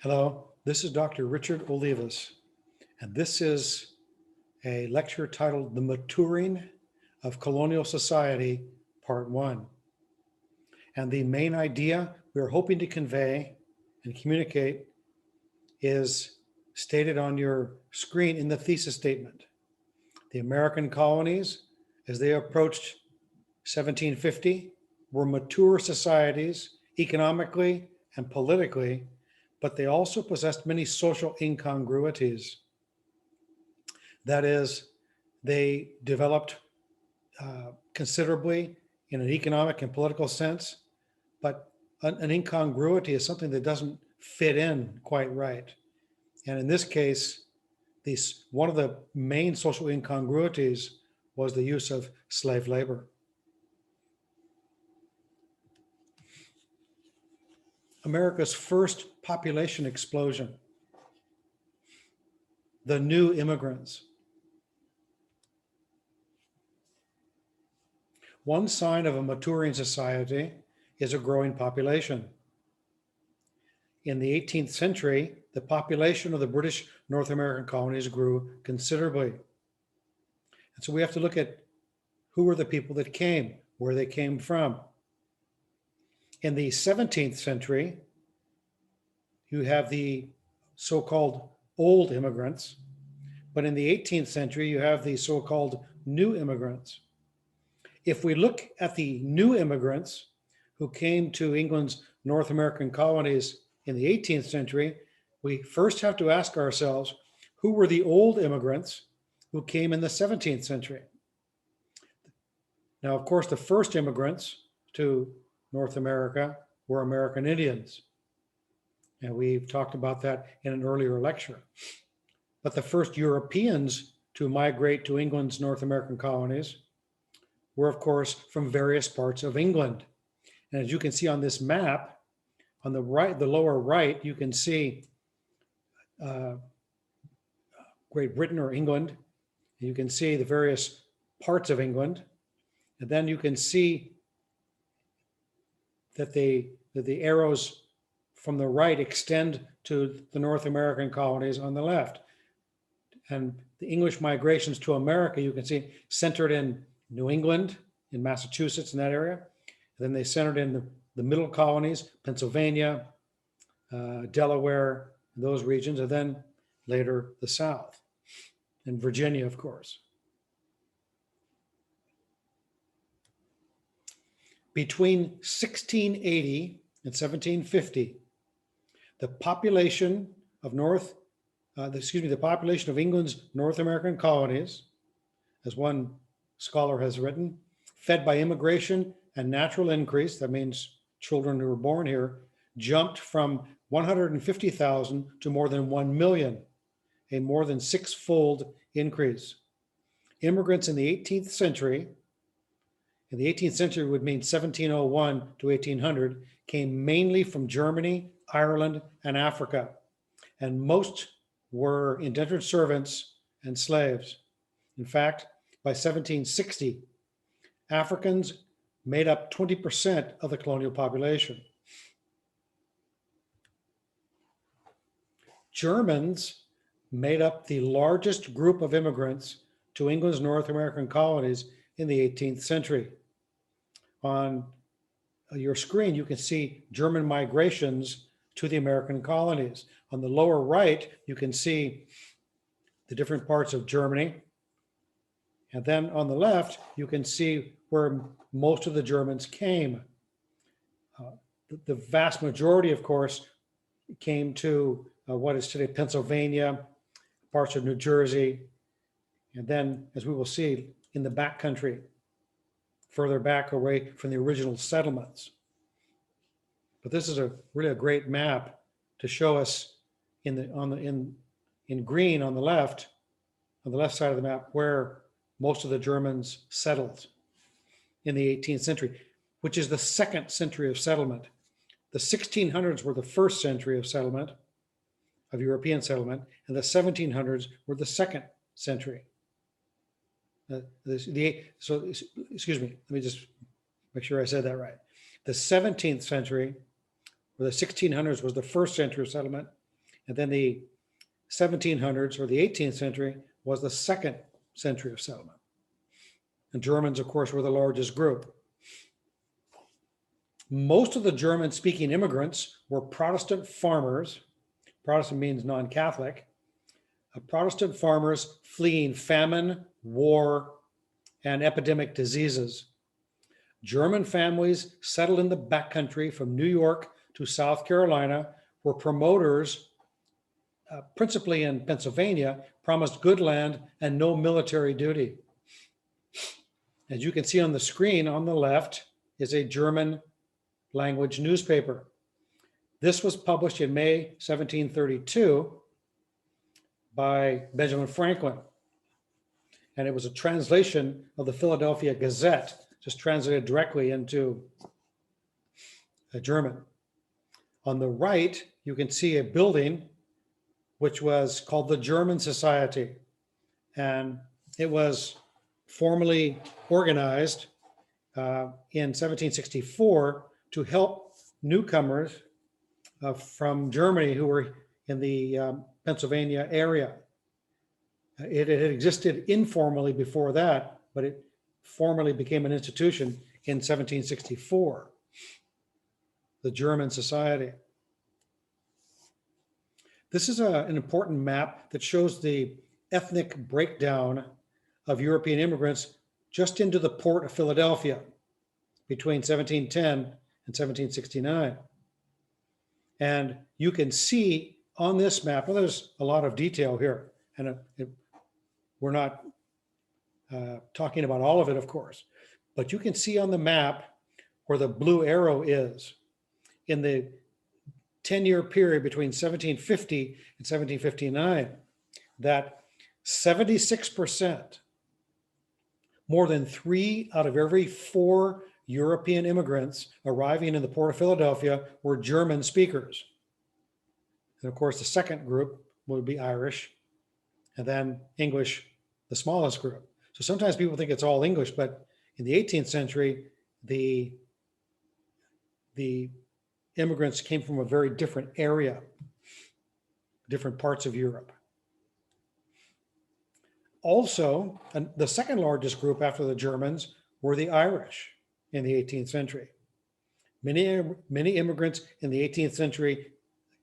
Hello, this is Dr. Richard Olivas, and this is a lecture titled The Maturing of Colonial Society, Part 1. And the main idea we're hoping to convey and communicate is stated on your screen in the thesis statement. The American colonies, as they approached 1750, were mature societies economically and politically, but they also possessed many social incongruities. That is, they developed considerably in an economic and political sense, but an incongruity is something that doesn't fit in quite right. And in this case, one of the main social incongruities was the use of slave labor. America's first population explosion, the new immigrants. One sign of a maturing society is a growing population. In the 18th century, the population of the British North American colonies grew considerably. And so we have to look at who were the people that came, where they came from. In the 17th century, you have the so-called old immigrants, but in the 18th century, you have the so-called new immigrants. If we look at the new immigrants who came to England's North American colonies in the 18th century, we first have to ask ourselves, who were the old immigrants who came in the 17th century? Now, of course, the first immigrants to North America were American Indians. And we've talked about that in an earlier lecture. But the first Europeans to migrate to England's North American colonies were, of course, from various parts of England. And as you can see on this map, on the right, the lower right, you can see Great Britain or England. You can see the various parts of England. And then you can see that the arrows from the right extend to the North American colonies on the left. And the English migrations to America, you can see, centered in New England, in Massachusetts, in that area. And then they centered in the middle colonies, Pennsylvania, Delaware, those regions, and then later the South, and Virginia, of course. Between 1680 and 1750, the population of the population of England's North American colonies, as one scholar has written, fed by immigration and natural increase, that means children who were born here, jumped from 150,000 to more than 1 million, a more than six-fold increase. Immigrants in the 18th century, and the 18th century would mean 1701 to 1800, came mainly from Germany, Ireland, and Africa. And most were indentured servants and slaves. In fact, by 1760, Africans made up 20% of the colonial population. Germans made up the largest group of immigrants to England's North American colonies in the 18th century. On your screen, you can see German migrations to the American colonies. On the lower right, you can see the different parts of Germany. And then on the left, you can see where most of the Germans came. The vast majority, of course, came to what is today Pennsylvania, parts of New Jersey, and then, as we will see, in the backcountry, further back away from the original settlements. But this is really a great map to show us in green on the left side of the map, where most of the Germans settled in the 18th century, which is the second century of settlement. The 1600s were the first century of settlement, of European settlement, and the 1700s were the second century. Excuse me, let me just make sure I said that right. The 17th century, or the 1600s, was the first century of settlement, And then the 1700s or the 18th century was the second century of settlement. And Germans, of course, were the largest group. Most of the German-speaking immigrants were Protestant farmers. Protestant means non-Catholic. Protestant farmers fleeing famine, war, and epidemic diseases. German families settled in the backcountry from New York to South Carolina were promoters, principally in Pennsylvania, promised good land and no military duty. As you can see on the screen on the left is a German language newspaper. This was published in May 1732 by Benjamin Franklin. And it was a translation of the Philadelphia Gazette, just translated directly into German. On the right, you can see a building which was called the German Society. And it was formally organized in 1764 to help newcomers from Germany who were in the Pennsylvania area. It had existed informally before that, but it formally became an institution in 1764, the German Society. This is an important map that shows the ethnic breakdown of European immigrants just into the port of Philadelphia between 1710 and 1769. And you can see on this map, well, there's a lot of detail here, and we're not talking about all of it, of course, but you can see on the map where the blue arrow is in the 10-year period between 1750 and 1759, that 76%, more than 3 out of every 4 European immigrants arriving in the port of Philadelphia were German speakers. And of course, the second group would be Irish, and then English, the smallest group. So sometimes people think it's all English, but in the 18th century, the immigrants came from a very different area, different parts of Europe. Also, the second largest group after the Germans were the Irish in the 18th century. Many immigrants in the 18th century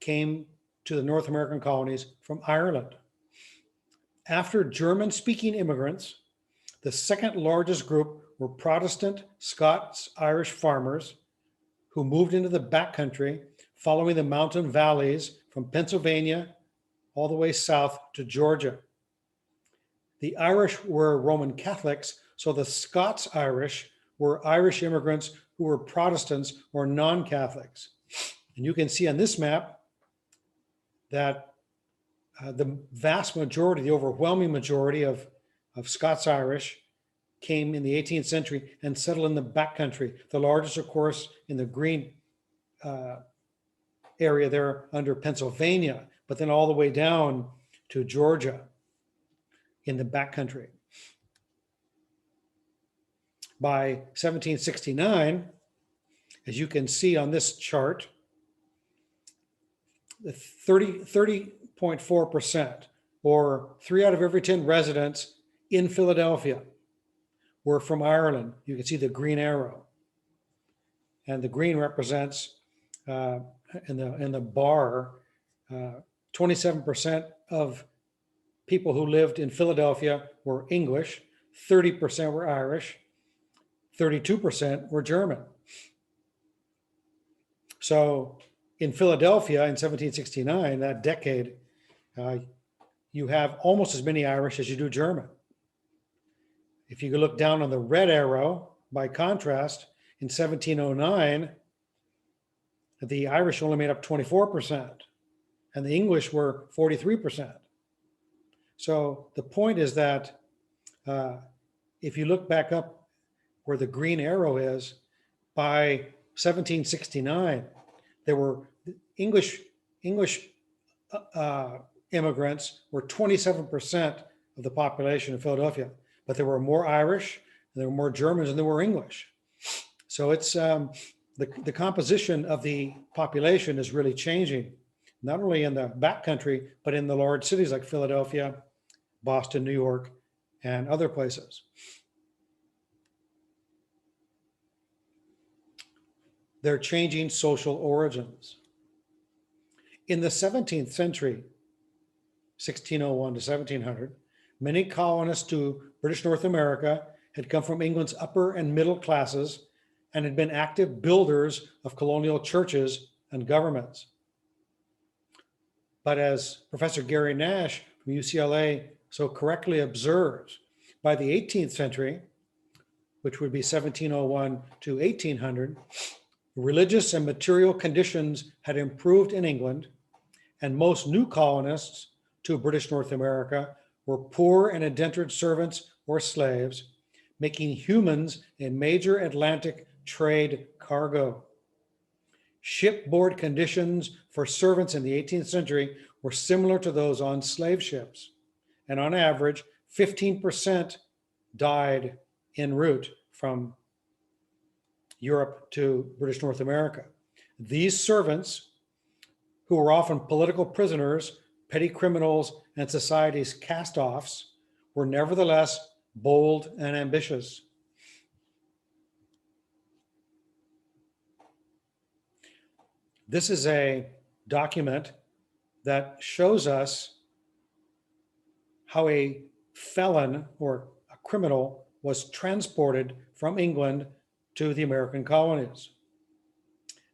came to the North American colonies from Ireland. After German-speaking immigrants, the second largest group were Protestant Scots-Irish farmers who moved into the backcountry following the mountain valleys from Pennsylvania all the way south to Georgia. The Irish were Roman Catholics, so the Scots-Irish were Irish immigrants who were Protestants or non-Catholics. And you can see on this map that the vast majority, the overwhelming majority of Scots-Irish came in the 18th century and settled in the backcountry. The largest, of course, in the green area there under Pennsylvania, but then all the way down to Georgia in the backcountry. By 1769, as you can see on this chart, the 30.4%, or 3 out of every 10 residents in Philadelphia were from Ireland. You can see the green arrow. And the green represents, in the bar, 27% of people who lived in Philadelphia were English, 30% were Irish, 32% were German. So in Philadelphia in 1769, that decade, you have almost as many Irish as you do German. If you look down on the red arrow, by contrast, in 1709, the Irish only made up 24%, and the English were 43%. So the point is that if you look back up where the green arrow is, by 1769, there were English immigrants were 27% of the population of Philadelphia, but there were more Irish, and there were more Germans than there were English. So it's the composition of the population is really changing not only in the backcountry, but in the large cities like Philadelphia, Boston, New York, and other places. Their changing social origins. In the 17th century, 1601 to 1700, many colonists to British North America had come from England's upper and middle classes and had been active builders of colonial churches and governments. But as Professor Gary Nash from UCLA so correctly observes, by the 18th century, which would be 1701 to 1800, religious and material conditions had improved in England, and most new colonists to British North America were poor and indentured servants or slaves, making humans a major Atlantic trade cargo. Shipboard conditions for servants in the 18th century were similar to those on slave ships, and on average, 15% died en route from Europe to British North America. These servants, who were often political prisoners, petty criminals, and society's cast-offs, were nevertheless bold and ambitious. This is a document that shows us how a felon or a criminal was transported from England to the American colonies.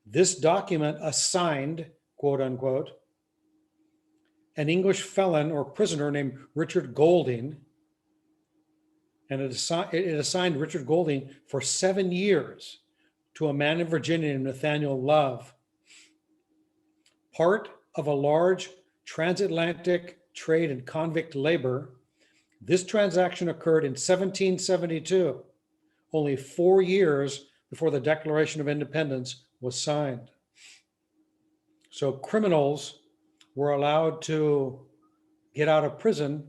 This document assigned, quote unquote, an English felon or prisoner named Richard Golding, and it assigned Richard Golding for 7 years to a man in Virginia named Nathaniel Love. Part of a large transatlantic trade in convict labor, this transaction occurred in 1772, only 4 years before the Declaration of Independence was signed. So criminals were allowed to get out of prison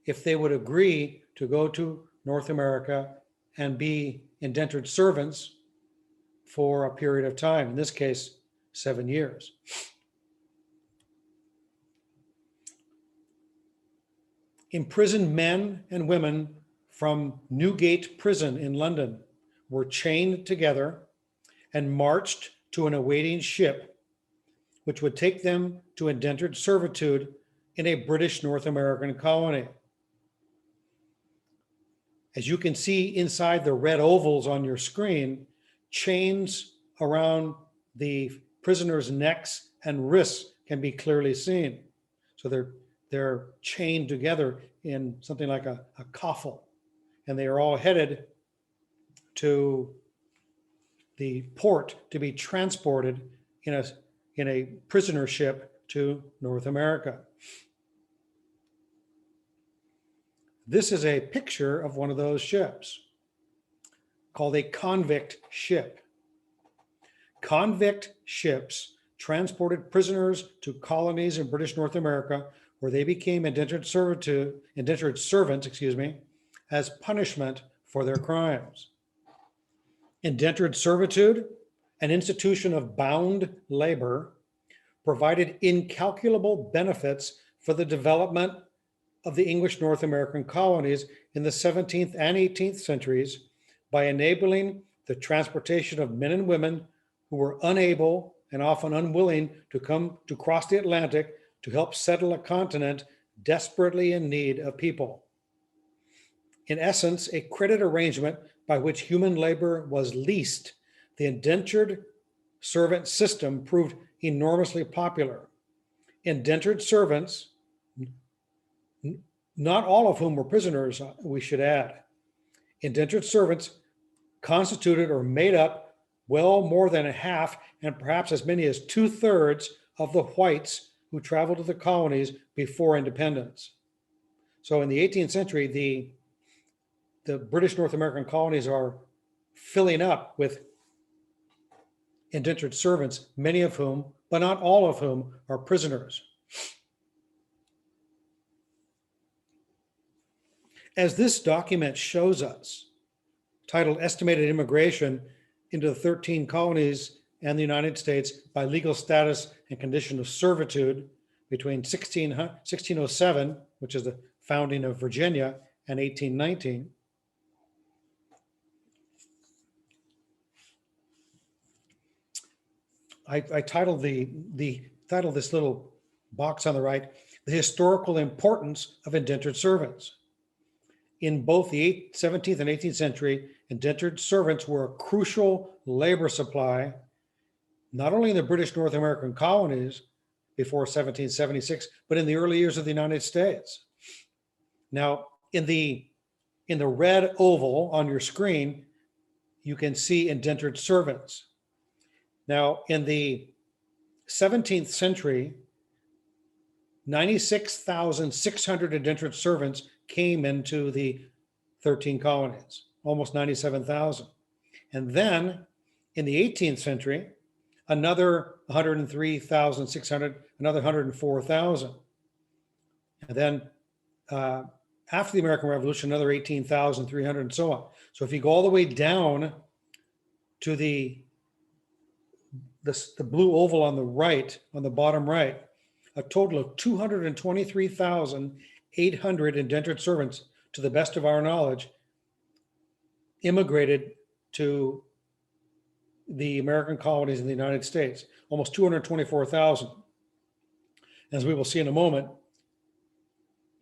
if they would agree to go to North America and be indentured servants for a period of time, in this case, 7 years. Imprisoned men and women from Newgate Prison in London were chained together and marched to an awaiting ship, which would take them to indentured servitude in a British North American colony. As you can see inside the red ovals on your screen, chains around the prisoners' necks and wrists can be clearly seen. So they're chained together in something like a coffle, and they are all headed to the port to be transported in a prisoner ship to North America. This is a picture of one of those ships called a convict ship. Convict ships transported prisoners to colonies in British North America where they became indentured servants, as punishment for their crimes. Indentured servitude, an institution of bound labor, provided incalculable benefits for the development of the English North American colonies in the 17th and 18th centuries by enabling the transportation of men and women who were unable and often unwilling to cross the Atlantic to help settle a continent desperately in need of people. In essence, a credit arrangement by which human labor was leased, the indentured servant system proved enormously popular. Indentured servants, not all of whom were prisoners, we should add. Indentured servants constituted or made up well more than a half and perhaps as many as 2/3 of the whites who traveled to the colonies before independence. So in the 18th century, the British North American colonies are filling up with indentured servants, many of whom, but not all of whom, are prisoners. As this document shows us, titled Estimated Immigration into the 13 Colonies and the United States by legal status and condition of servitude between 1607, which is the founding of Virginia, and 1819. I titled titled this little box on the right, "The Historical Importance of Indentured Servants." In both the 17th and 18th century, indentured servants were a crucial labor supply, not only in the British North American colonies before 1776, but in the early years of the United States. Now, in the red oval on your screen, you can see indentured servants. Now, in the 17th century, 96,600 indentured servants came into the 13 colonies, almost 97,000. And then in the 18th century, another 103,600, another 104,000. And then after the American Revolution, another 18,300 and so on. So if you go all the way down to the blue oval on the right, on the bottom right, a total of 223,800 indentured servants, to the best of our knowledge, immigrated to the American colonies in the United States, almost 224,000. As we will see in a moment,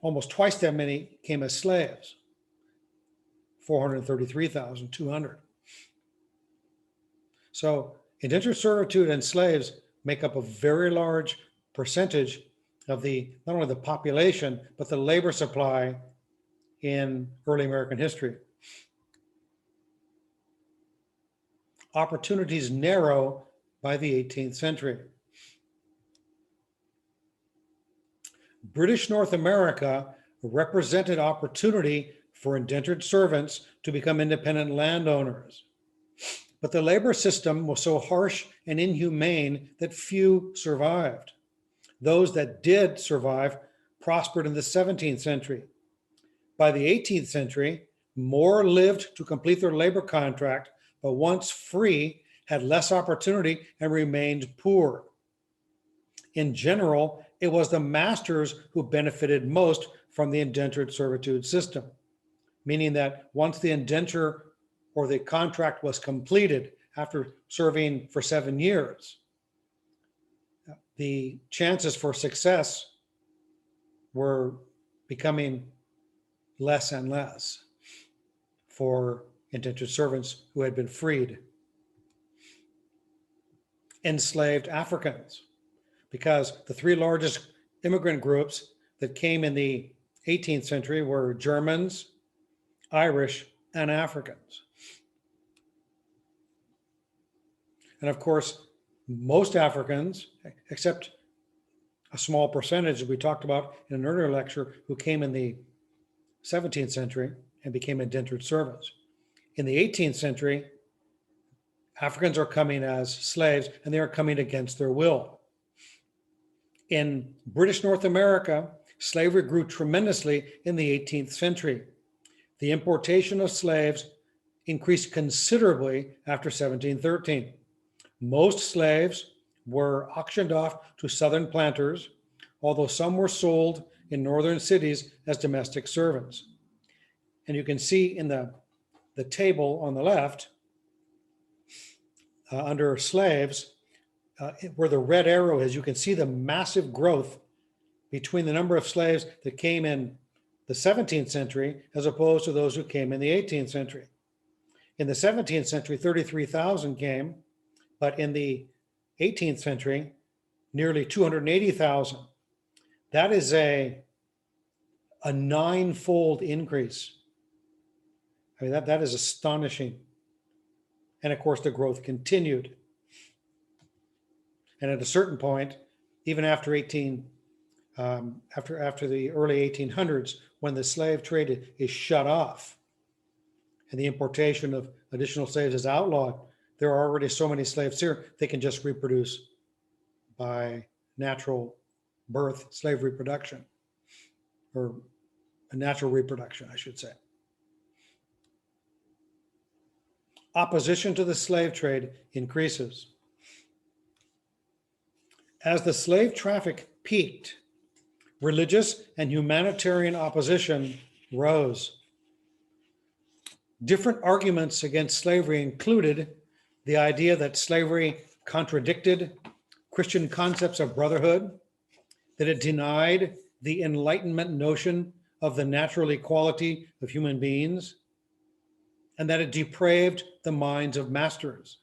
almost twice that many came as slaves, 433,200. So indentured servitude and slaves make up a very large percentage of not only the population, but the labor supply in early American history. Opportunities narrow by the 18th century. British North America represented opportunity for indentured servants to become independent landowners. But the labor system was so harsh and inhumane that few survived. Those that did survive prospered in the 17th century. By the 18th century, more lived to complete their labor contract, but once free, had less opportunity and remained poor. In general, it was the masters who benefited most from the indentured servitude system, meaning that once the indenture or the contract was completed after serving for 7 years, the chances for success were becoming less and less for indentured servants who had been freed. Enslaved Africans, because the three largest immigrant groups that came in the 18th century were Germans, Irish, and Africans. And of course, most Africans, except a small percentage that we talked about in an earlier lecture, who came in the 17th century and became indentured servants. In the 18th century, Africans are coming as slaves, and they are coming against their will. In British North America, slavery grew tremendously in the 18th century. The importation of slaves increased considerably after 1713. Most slaves were auctioned off to Southern planters, although some were sold in northern cities as domestic servants. And you can see in the table on the left, under slaves, where the red arrow is, you can see the massive growth between the number of slaves that came in the 17th century as opposed to those who came in the 18th century. In the 17th century, 33,000 came, but in the 18th century, nearly 280,000. That is a nine-fold increase. I mean, that is astonishing. And of course, the growth continued. And at a certain point, even after the early 1800s, when the slave trade is shut off and the importation of additional slaves is outlawed, there are already so many slaves here, they can just reproduce by natural birth, slave reproduction, or a natural reproduction, I should say. Opposition to the slave trade increases. As the slave traffic peaked, religious and humanitarian opposition rose. Different arguments against slavery included the idea that slavery contradicted Christian concepts of brotherhood, that it denied the Enlightenment notion of the natural equality of human beings, and that it depraved the minds of masters.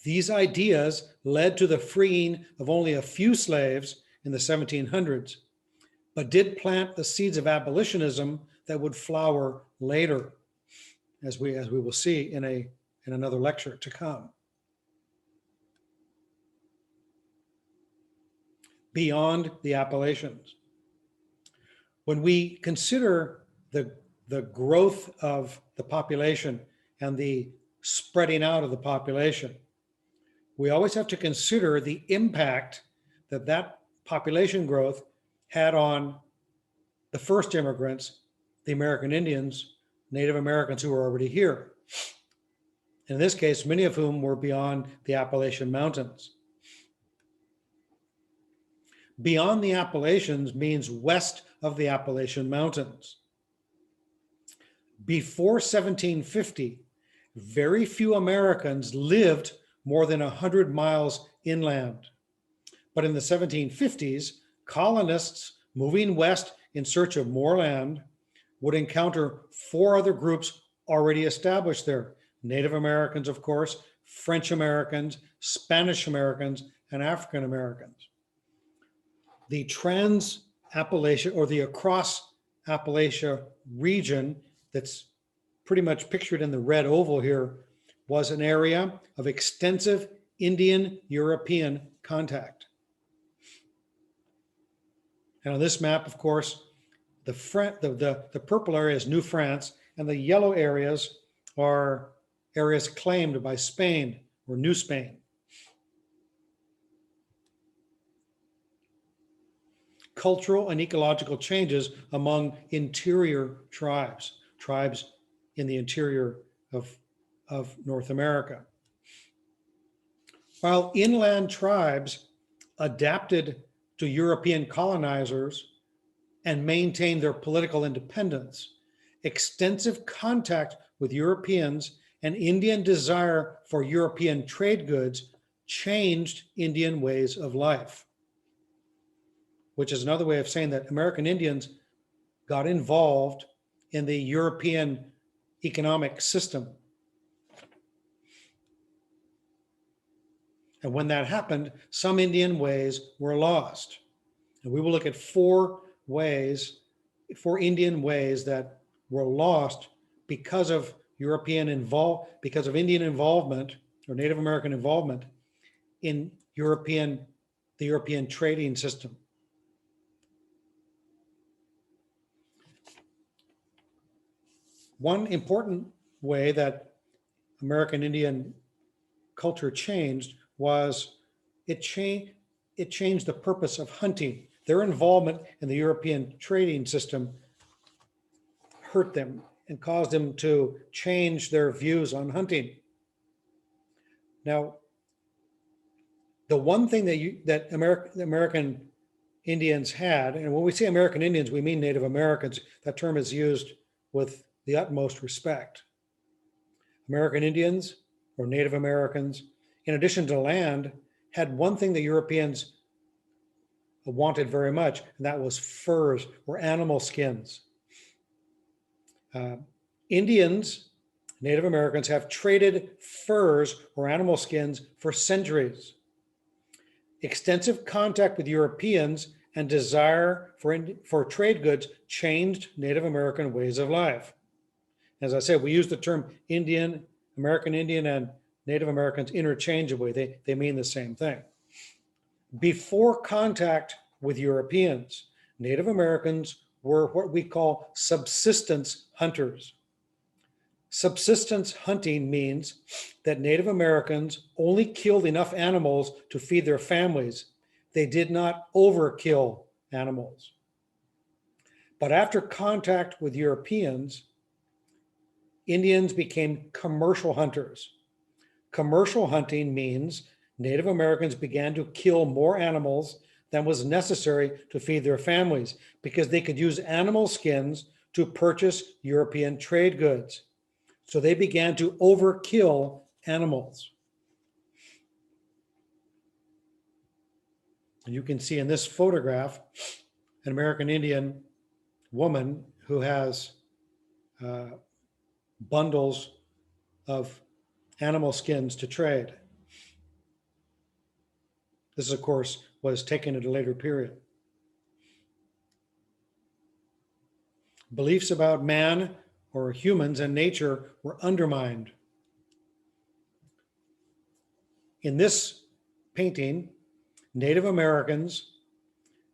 These ideas led to the freeing of only a few slaves in the 1700s, but did plant the seeds of abolitionism that would flower later, as we will see in another lecture to come. Beyond the Appalachians. When we consider the growth of the population and the spreading out of the population, we always have to consider the impact that that population growth had on the first immigrants, the American Indians, Native Americans who were already here. In this case, many of whom were beyond the Appalachian Mountains. Beyond the Appalachians means west of the Appalachian Mountains. Before 1750, very few Americans lived more than 100 miles inland. But in the 1750s, colonists moving west in search of more land would encounter 4 other groups already established there. Native Americans, of course, French Americans, Spanish Americans, and African Americans. The Trans-Appalachia or the across Appalachia region that's pretty much pictured in the red oval here was an area of extensive Indian-European contact. And on this map, of course, the purple area is New France, and the yellow areas are areas claimed by Spain or New Spain. Cultural and ecological changes among interior tribes in the interior of North America. While inland tribes adapted to European colonizers and maintained their political independence, extensive contact with Europeans and Indian desire for European trade goods changed Indian ways of life, which is another way of saying that American Indians got involved in the European economic system. And when that happened, some Indian ways were lost. And we will look at 4 Indian ways that were lost because of Indian involvement or Native American involvement in the European trading system. One important way that American Indian culture changed was it changed the purpose of hunting. Their involvement in the European trading system hurt them and caused them to change their views on hunting. Now, the one thing that American Indians had, and when we say American Indians, we mean Native Americans. That term is used with the utmost respect. American Indians or Native Americans, in addition to land, had one thing the Europeans wanted very much, and that was furs or animal skins. Indians, Native Americans, have traded furs or animal skins for centuries. Extensive contact with Europeans and desire for trade goods changed Native American ways of life. As I said, we use the term Indian, American Indian, and Native Americans interchangeably. They mean the same thing. Before contact with Europeans, Native Americans were what we call subsistence hunters. Subsistence hunting means that Native Americans only killed enough animals to feed their families. They did not overkill animals. But after contact with Europeans, Indians became commercial hunters. Commercial hunting means Native Americans began to kill more animals than was necessary to feed their families because they could use animal skins to purchase European trade goods. So they began to overkill animals. And you can see in this photograph an American Indian woman who has bundles of animal skins to trade. This, of course, was taken at a later period. Beliefs about man or humans and nature were undermined. In this painting, Native Americans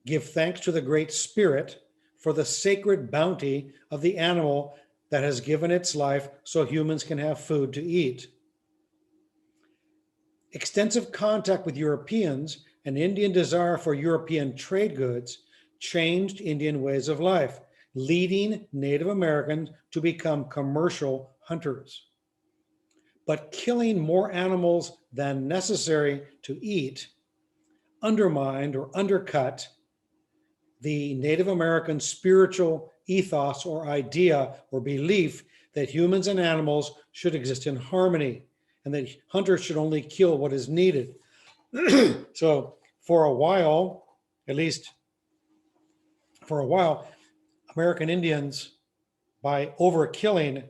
give thanks to the Great Spirit for the sacred bounty of the animal that has given its life so humans can have food to eat. Extensive contact with Europeans and Indian desire for European trade goods changed Indian ways of life, leading Native Americans to become commercial hunters. But killing more animals than necessary to eat undermined or undercut the Native American spiritual ethos or idea or belief that humans and animals should exist in harmony and that hunters should only kill what is needed. So for a while, at least for a while, American Indians, by overkilling,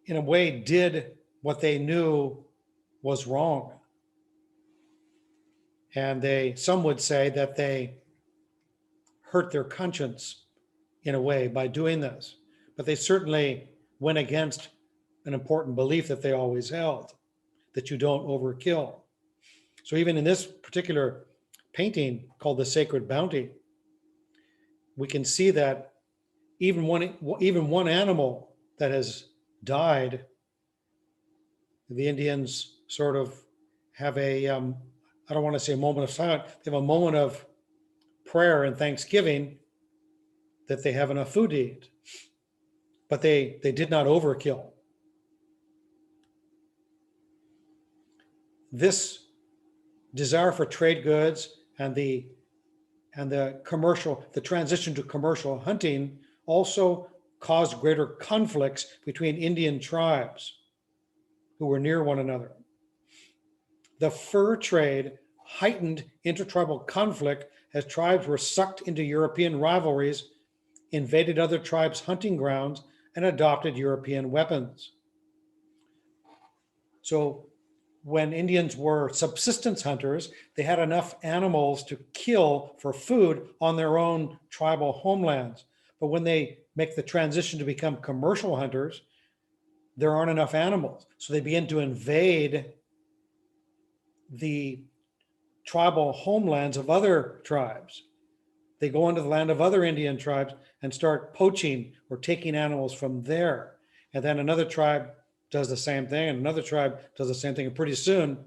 in a way did what they knew was wrong. And some would say that they hurt their conscience in a way by doing this, but they certainly went against an important belief that they always held, that you don't overkill. So even in this particular painting called The Sacred Bounty, we can see that even one animal that has died, the Indians sort of have a, I don't want to say a moment of silence, they have a moment of prayer and thanksgiving that they have enough food to eat. But they did not overkill. This desire for trade goods and the transition to commercial hunting also caused greater conflicts between Indian tribes who were near one another. The fur trade heightened intertribal conflict as tribes were sucked into European rivalries, invaded other tribes' hunting grounds, and adopted European weapons. So when Indians were subsistence hunters, they had enough animals to kill for food on their own tribal homelands. But when they make the transition to become commercial hunters, there aren't enough animals. So they begin to invade the tribal homelands of other tribes. They go into the land of other Indian tribes and start poaching or taking animals from there. And then another tribe does the same thing, and another tribe does the same thing. And pretty soon,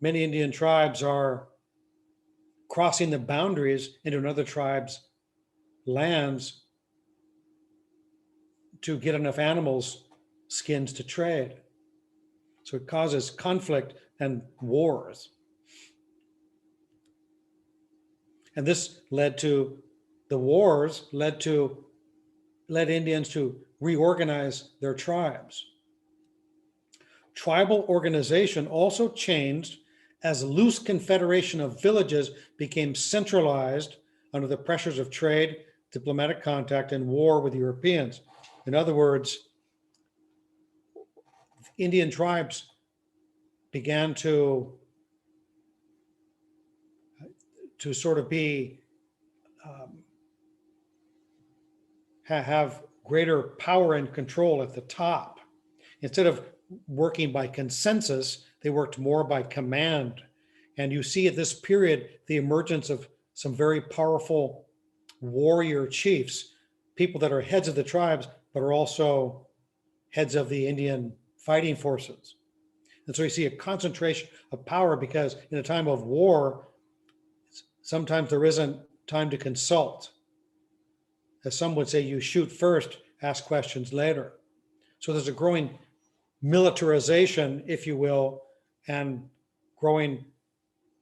many Indian tribes are crossing the boundaries into another tribe's lands to get enough animals' skins to trade. So it causes conflict and wars. And this led Indians to reorganize their tribes. Tribal organization also changed as loose confederation of villages became centralized under the pressures of trade, diplomatic contact, and war with Europeans. In other words, Indian tribes began to sort of have greater power and control at the top. Instead of working by consensus, they worked more by command. And you see at this period the emergence of some very powerful warrior chiefs, people that are heads of the tribes, but are also heads of the Indian fighting forces. And so you see a concentration of power because in a time of war, sometimes there isn't time to consult. As some would say, you shoot first, ask questions later. So there's a growing militarization, if you will, and growing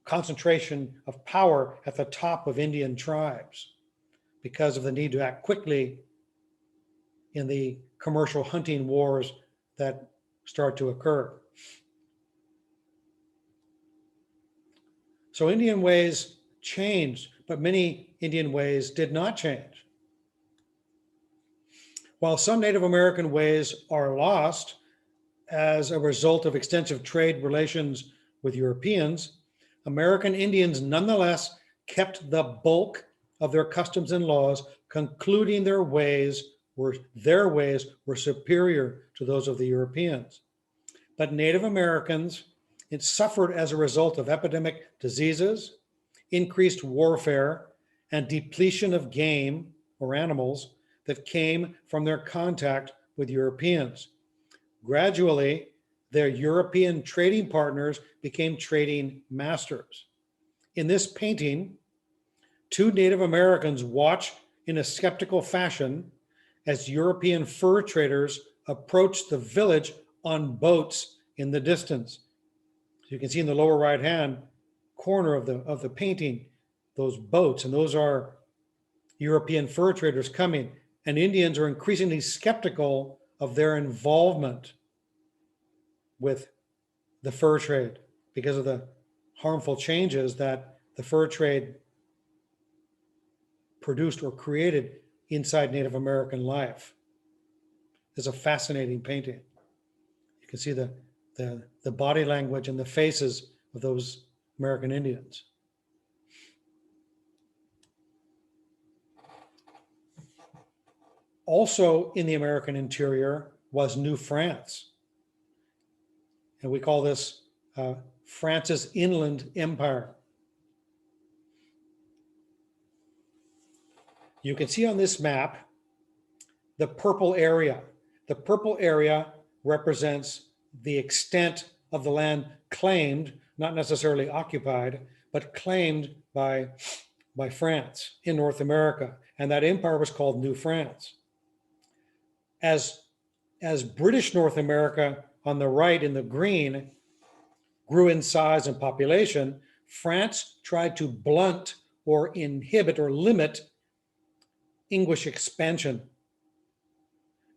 concentration of power at the top of Indian tribes because of the need to act quickly in the commercial hunting wars that start to occur. So Indian ways changed, but many Indian ways did not change. While some Native American ways are lost as a result of extensive trade relations with Europeans, American Indians nonetheless kept the bulk of their customs and laws, concluding their ways were superior to those of the Europeans. But Native Americans, it suffered as a result of epidemic diseases, increased warfare, and depletion of game or animals that came from their contact with Europeans. Gradually, their European trading partners became trading masters. In this painting, two Native Americans watch in a skeptical fashion as European fur traders approach the village on boats in the distance. So you can see in the lower right-hand corner of the painting, those boats, and those are European fur traders coming. And Indians are increasingly skeptical of their involvement with the fur trade because of the harmful changes that the fur trade produced or created inside Native American life. It's a fascinating painting. You can see the body language and the faces of those American Indians. Also in the American interior was New France. And we call this France's Inland Empire. You can see on this map the purple area. The purple area represents the extent of the land claimed, not necessarily occupied, but claimed by France in North America. And that empire was called New France. As British North America on the right in the green grew in size and population, France tried to blunt or inhibit or limit English expansion.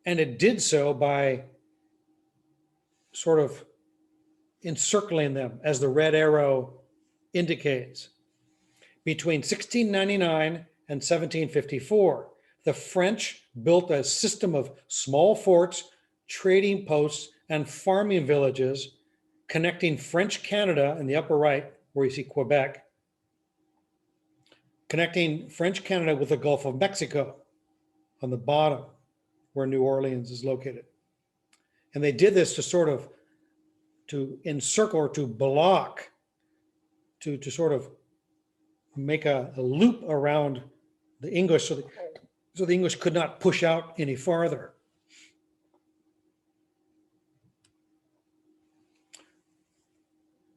And it did so by sort of encircling them, as the red arrow indicates. Between 1699 and 1754, the French built a system of small forts, trading posts, and farming villages connecting French Canada in the upper right, where you see Quebec, connecting French Canada with the Gulf of Mexico on the bottom, where New Orleans is located. And they did this to encircle or to block, to sort of make a loop around the English so the English could not push out any farther.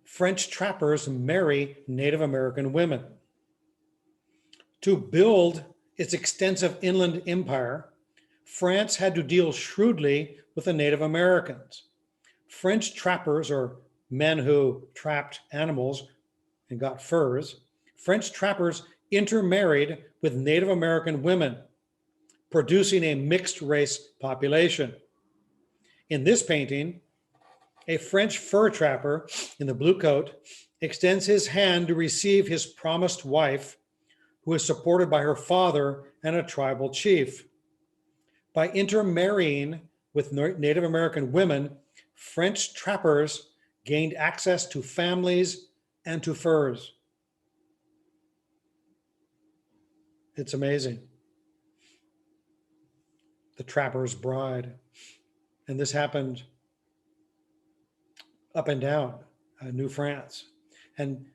French trappers marry Native American women. To build its extensive inland empire, France had to deal shrewdly with the Native Americans. French trappers, or men who trapped animals and got furs, French trappers intermarried with Native American women, producing a mixed race population. In this painting, a French fur trapper in the blue coat extends his hand to receive his promised wife, who is supported by her father and a tribal chief. By intermarrying with Native American women, French trappers gained access to families and to furs. It's amazing. The trapper's bride. And this happened up and down New France. And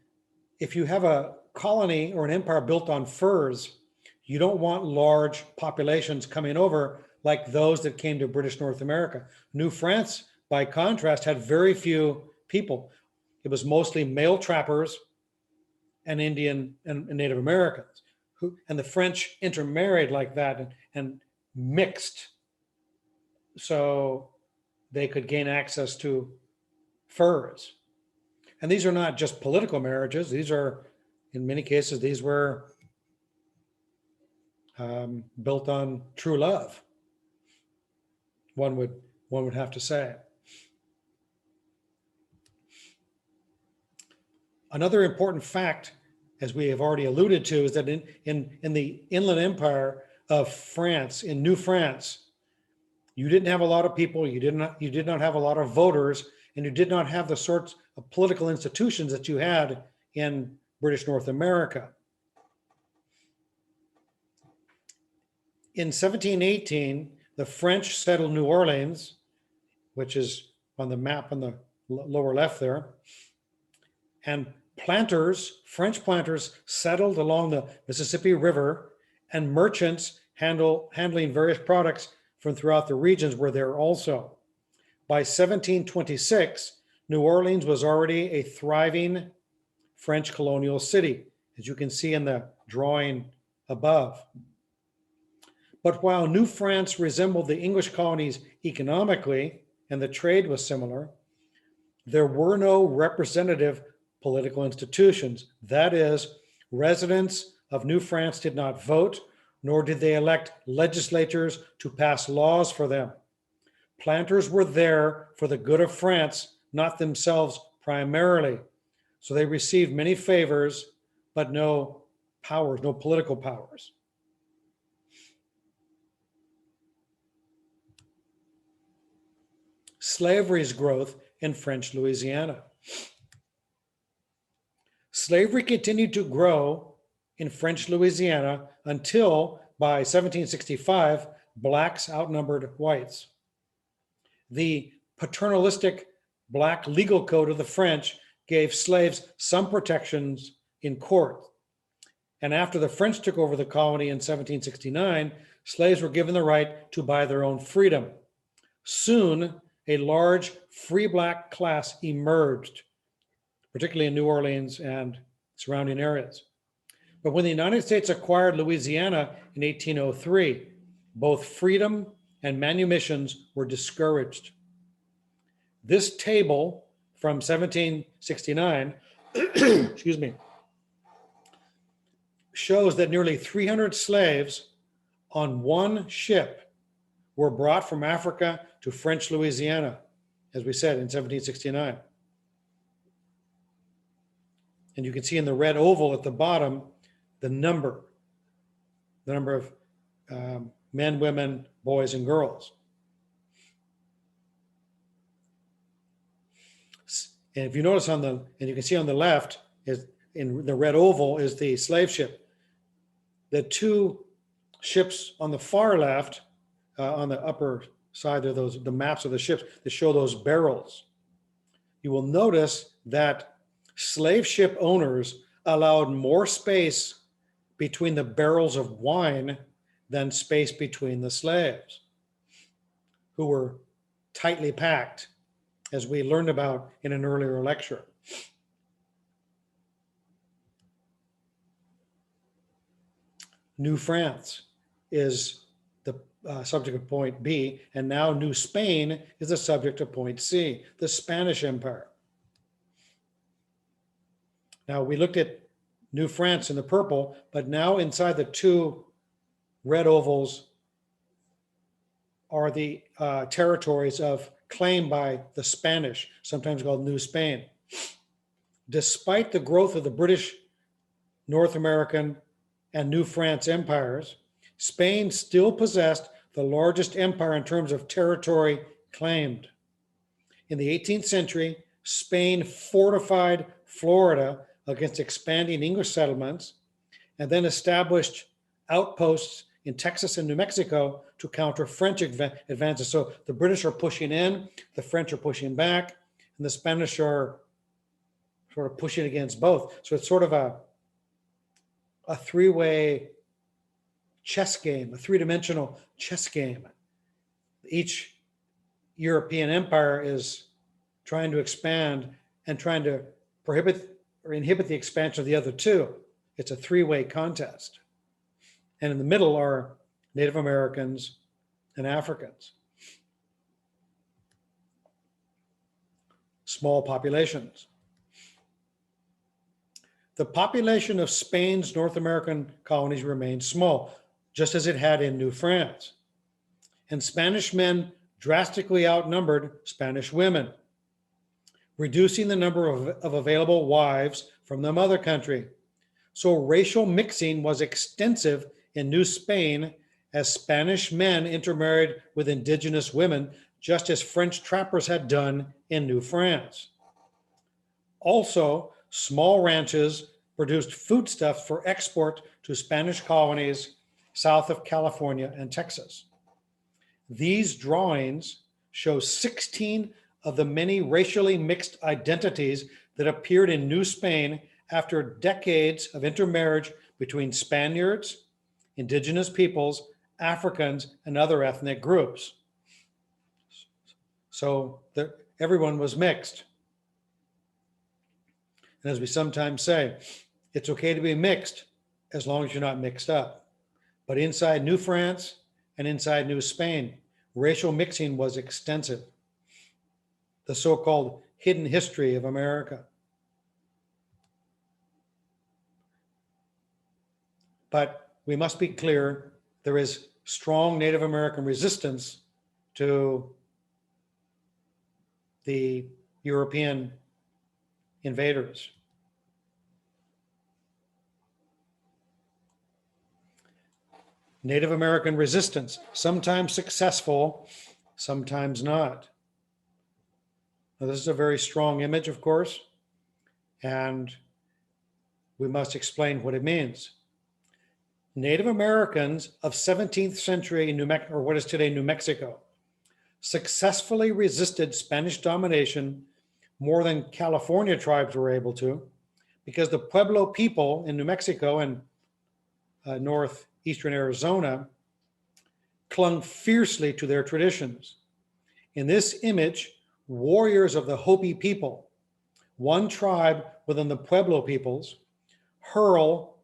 if you have a colony or an empire built on furs, you don't want large populations coming over like those that came to British North America. New France, by contrast, had very few people. It was mostly male trappers and Indian and Native Americans. And the French intermarried like that and mixed so they could gain access to furs. And these are not just political marriages. These are, in many cases, these were built on true love. One would have to say. Another important fact, as we have already alluded to, is that in the inland empire of France, in New France, you didn't have a lot of people, you did not have a lot of voters, and you did not have the sorts of political institutions that you had in British North America. In 1718, the French settled New Orleans, which is on the map on the lower left there, and French planters settled along the Mississippi River, and merchants handling various products from throughout the regions were there also. By 1726, New Orleans was already a thriving French colonial city, as you can see in the drawing above. But while New France resembled the English colonies economically, and the trade was similar, there were no representative political institutions. That is, residents of New France did not vote, nor did they elect legislators to pass laws for them. Planters were there for the good of France, not themselves primarily. So they received many favors, but no powers, no political powers. Slavery's growth in French Louisiana. Slavery continued to grow in French Louisiana until by 1765, blacks outnumbered whites. The paternalistic black legal code of the French gave slaves some protections in court. And after the French took over the colony in 1769, slaves were given the right to buy their own freedom. Soon, a large free black class emerged, particularly in New Orleans and surrounding areas. But when the United States acquired Louisiana in 1803, both freedom and manumissions were discouraged. This table from 1769, excuse me, shows that nearly 300 slaves on one ship were brought from Africa to French Louisiana, as we said, in 1769. And you can see in the red oval at the bottom, the number of men, women, boys, and girls. And if you notice and you can see on the left, is in the red oval is the slave ship. The two ships on the far left, on the upper side are the maps of the ships that show those barrels. You will notice that slave ship owners allowed more space between the barrels of wine than space between the slaves, who were tightly packed, as we learned about in an earlier lecture. New France is the subject of point B, and now New Spain is the subject of point C, the Spanish Empire. Now, we looked at New France in the purple, but now inside the two red ovals are the territories claimed by the Spanish, sometimes called New Spain. Despite the growth of the British, North American, and New France empires, Spain still possessed the largest empire in terms of territory claimed. In the 18th century, Spain fortified Florida against expanding English settlements, and then established outposts in Texas and New Mexico to counter French advances. So the British are pushing in, the French are pushing back, and the Spanish are sort of pushing against both. So it's sort of a three-way chess game, a three-dimensional chess game. Each European empire is trying to expand and trying to prohibit or inhibit the expansion of the other two. It's a three-way contest. And in the middle are Native Americans and Africans. Small populations. The population of Spain's North American colonies remained small, just as it had in New France. And Spanish men drastically outnumbered Spanish women, reducing the number of available wives from the mother country. So racial mixing was extensive in New Spain as Spanish men intermarried with indigenous women, just as French trappers had done in New France. Also, small ranches produced foodstuffs for export to Spanish colonies south of California and Texas. These drawings show 16 of the many racially mixed identities that appeared in New Spain after decades of intermarriage between Spaniards, indigenous peoples, Africans, and other ethnic groups. So everyone was mixed. And as we sometimes say, it's okay to be mixed as long as you're not mixed up. But inside New France and inside New Spain, racial mixing was extensive. The so-called hidden history of America. But we must be clear, there is strong Native American resistance to the European invaders. Native American resistance, sometimes successful, sometimes not. Now, this is a very strong image, of course, and we must explain what it means. Native Americans of 17th century New Mexico, or what is today New Mexico, successfully resisted Spanish domination more than California tribes were able to, because the Pueblo people in New Mexico and northeastern Arizona clung fiercely to their traditions. In this image, warriors of the Hopi people, one tribe within the Pueblo peoples, hurl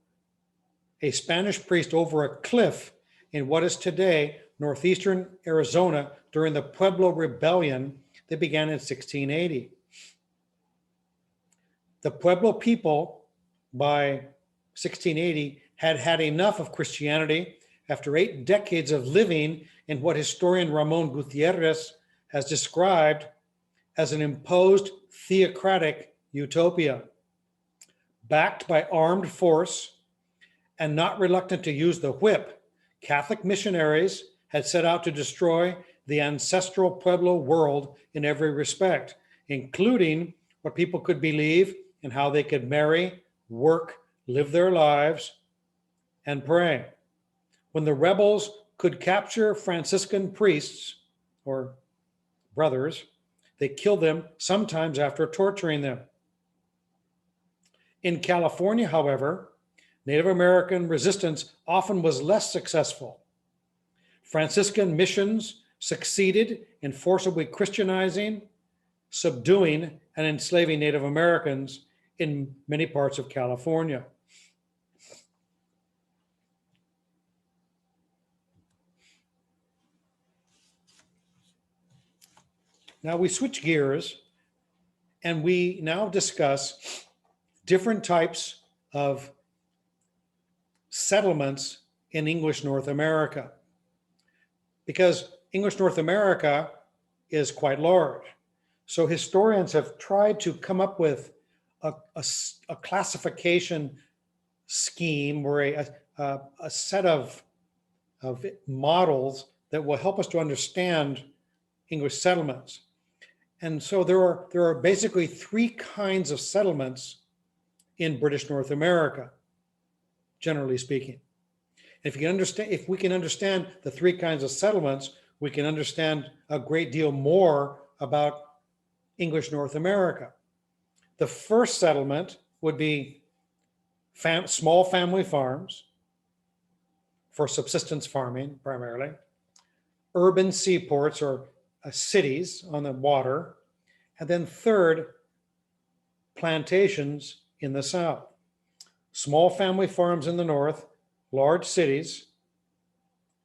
a Spanish priest over a cliff in what is today northeastern Arizona during the Pueblo Rebellion that began in 1680. The Pueblo people, by 1680, had had enough of Christianity after 8 decades of living in what historian Ramon Gutierrez has described as an imposed theocratic utopia. Backed by armed force and not reluctant to use the whip, Catholic missionaries had set out to destroy the ancestral Pueblo world in every respect, including what people could believe and how they could marry, work, live their lives, and pray. When the rebels could capture Franciscan priests or brothers, they killed them, sometimes after torturing them. In California, however, Native American resistance often was less successful. Franciscan missions succeeded in forcibly Christianizing, subduing, and enslaving Native Americans in many parts of California. Now we switch gears and we now discuss different types of settlements in English North America, because English North America is quite large. So historians have tried to come up with a classification scheme or a set of models that will help us to understand English settlements. And so there are basically 3 kinds of settlements in British North America, generally speaking. If we can understand the 3 kinds of settlements, we can understand a great deal more about English North America. The first settlement would be small family farms for subsistence farming primarily, urban seaports or cities on the water, and then third, plantations in the south. Small family farms in the north, large cities,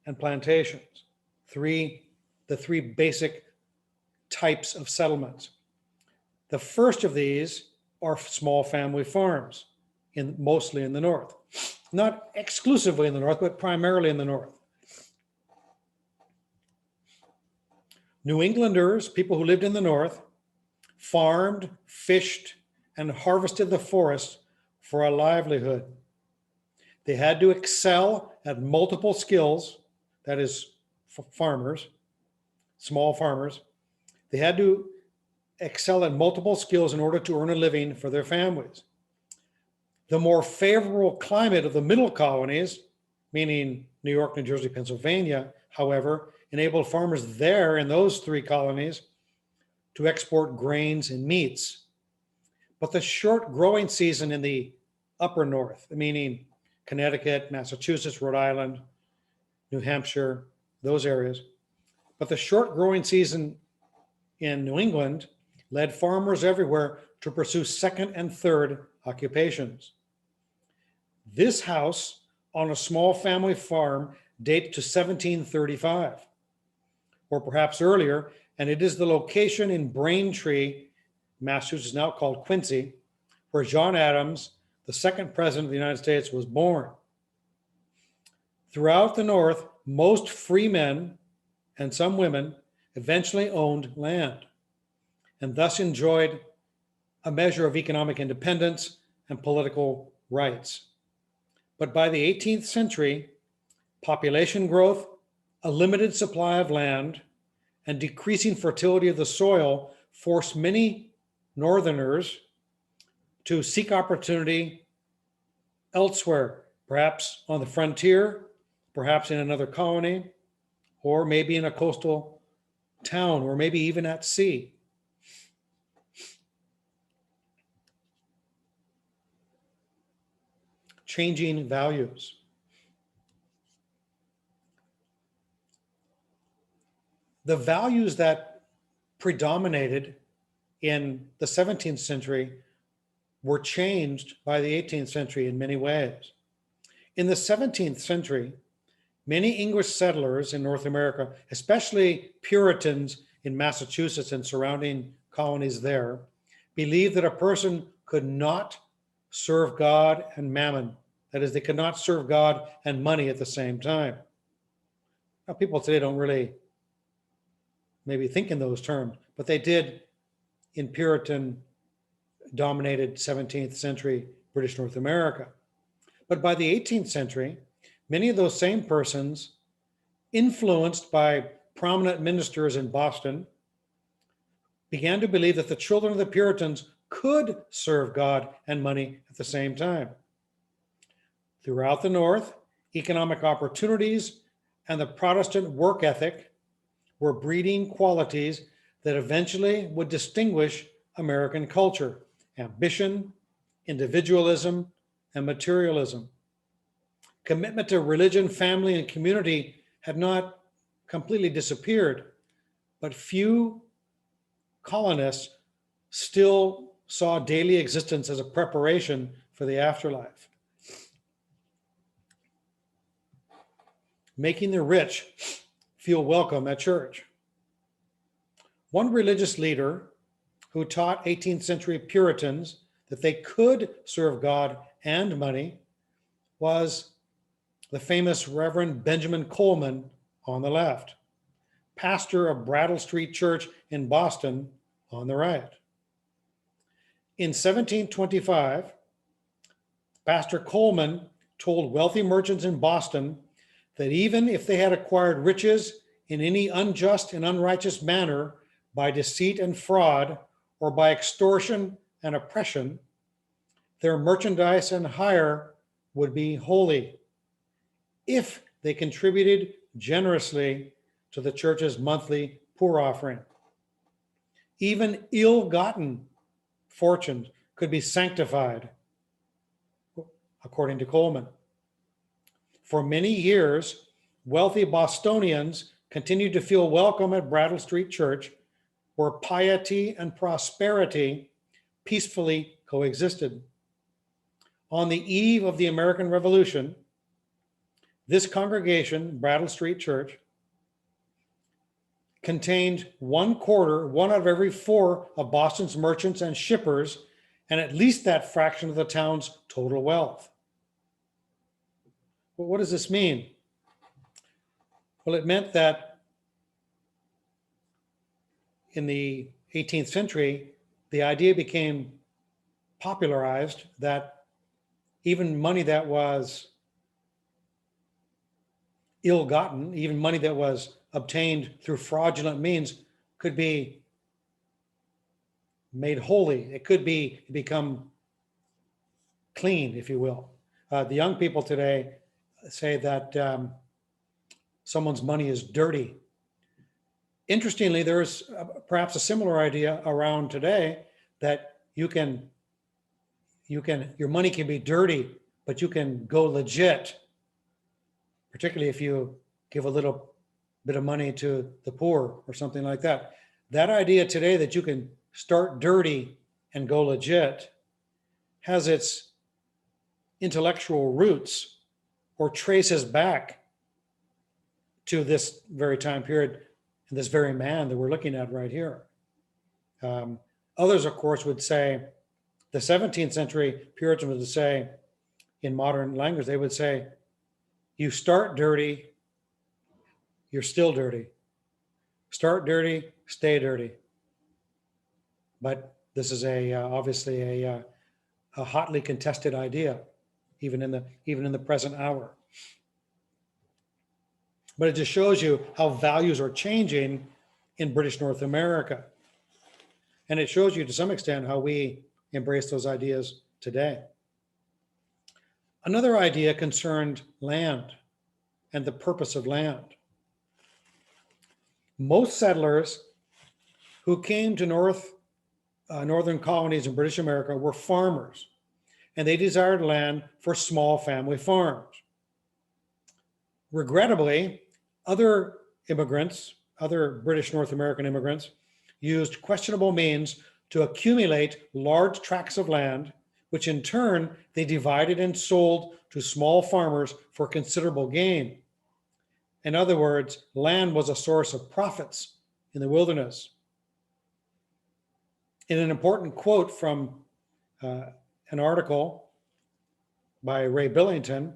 and plantations. The three basic types of settlements. The first of these are small family farms. mostly in the north. Not exclusively in the north, but primarily in the north. New Englanders, people who lived in the north, farmed, fished, and harvested the forest for a livelihood. They had to excel at multiple skills, that is, farmers, small farmers. They had to excel at multiple skills in order to earn a living for their families. The more favorable climate of the middle colonies, meaning New York, New Jersey, Pennsylvania, however, enabled farmers there in those three colonies to export grains and meats. But the short growing season in the upper north, meaning Connecticut, Massachusetts, Rhode Island, New Hampshire, those areas, but the short growing season in New England led farmers everywhere to pursue second and third occupations. This house on a small family farm dates to 1735, or perhaps earlier, and it is the location in Braintree, Massachusetts, now called Quincy, where John Adams, the second president of the United States, was born. Throughout the North, most free men and some women eventually owned land and thus enjoyed a measure of economic independence and political rights. But by the 18th century, population growth, a limited supply of land, and decreasing fertility of the soil forced many Northerners to seek opportunity elsewhere, perhaps on the frontier, perhaps in another colony, or maybe in a coastal town, or maybe even at sea. Changing values. The values that predominated in the 17th century were changed by the 18th century in many ways. In the 17th century, many English settlers in North America, especially Puritans in Massachusetts and surrounding colonies there, believed that a person could not serve God and mammon. That is, they could not serve God and money at the same time. Now, people today don't really maybe think in those terms, but they did in Puritan-dominated 17th century British North America. But by the 18th century, many of those same persons, influenced by prominent ministers in Boston, began to believe that the children of the Puritans could serve God and money at the same time. Throughout the North, economic opportunities and the Protestant work ethic were breeding qualities that eventually would distinguish American culture: ambition, individualism, and materialism. Commitment to religion, family, and community had not completely disappeared, but few colonists still saw daily existence as a preparation for the afterlife. Making the rich feel welcome at church. One religious leader who taught 18th century Puritans that they could serve God and money was the famous Reverend Benjamin Coleman on the left, pastor of Brattle Street Church in Boston on the right. In 1725, Pastor Coleman told wealthy merchants in Boston that even if they had acquired riches in any unjust and unrighteous manner by deceit and fraud, or by extortion and oppression, their merchandise and hire would be holy if they contributed generously to the church's monthly poor offering. Even ill-gotten fortunes could be sanctified, according to Coleman. For many years, wealthy Bostonians continued to feel welcome at Brattle Street Church, where piety and prosperity peacefully coexisted. On the eve of the American Revolution, this congregation, Brattle Street Church, contained one out of every four of Boston's merchants and shippers and at least that fraction of the town's total wealth. Well, what does this mean? Well, it meant that in the 18th century, the idea became popularized that even money that was ill-gotten, even money that was obtained through fraudulent means, could be made holy. It could become clean, if you will. The young people today say that someone's money is dirty. Interestingly, there's perhaps a similar idea around today that your money can be dirty, but you can go legit, particularly if you give a little bit of money to the poor or something like that. That idea today that you can start dirty and go legit has its intellectual roots or traces back to this very time period and this very man that we're looking at right here. Others, of course, would say, the 17th century Puritans would say, in modern language, they would say, you start dirty, you're still dirty. Start dirty, stay dirty. But this is obviously a hotly contested idea, even in the present hour. But it just shows you how values are changing in British North America. And it shows you to some extent how we embrace those ideas today. Another idea concerned land and the purpose of land. Most settlers who came to northern colonies in British America were farmers, and they desired land for small family farms. Regrettably, other British North American immigrants, used questionable means to accumulate large tracts of land, which in turn they divided and sold to small farmers for considerable gain. In other words, land was a source of profits in the wilderness. In an important quote from an article by Ray Billington,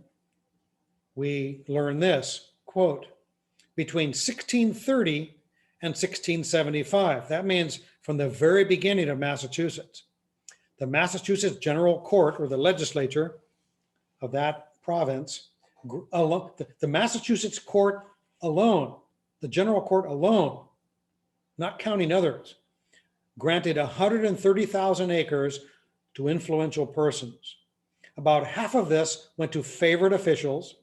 we learn this, quote, between 1630 and 1675, that means from the very beginning of Massachusetts, the Massachusetts General Court, or the legislature of that province, the Massachusetts court alone, the General Court alone, not counting others, granted 130,000 acres to influential persons. About half of this went to favored officials.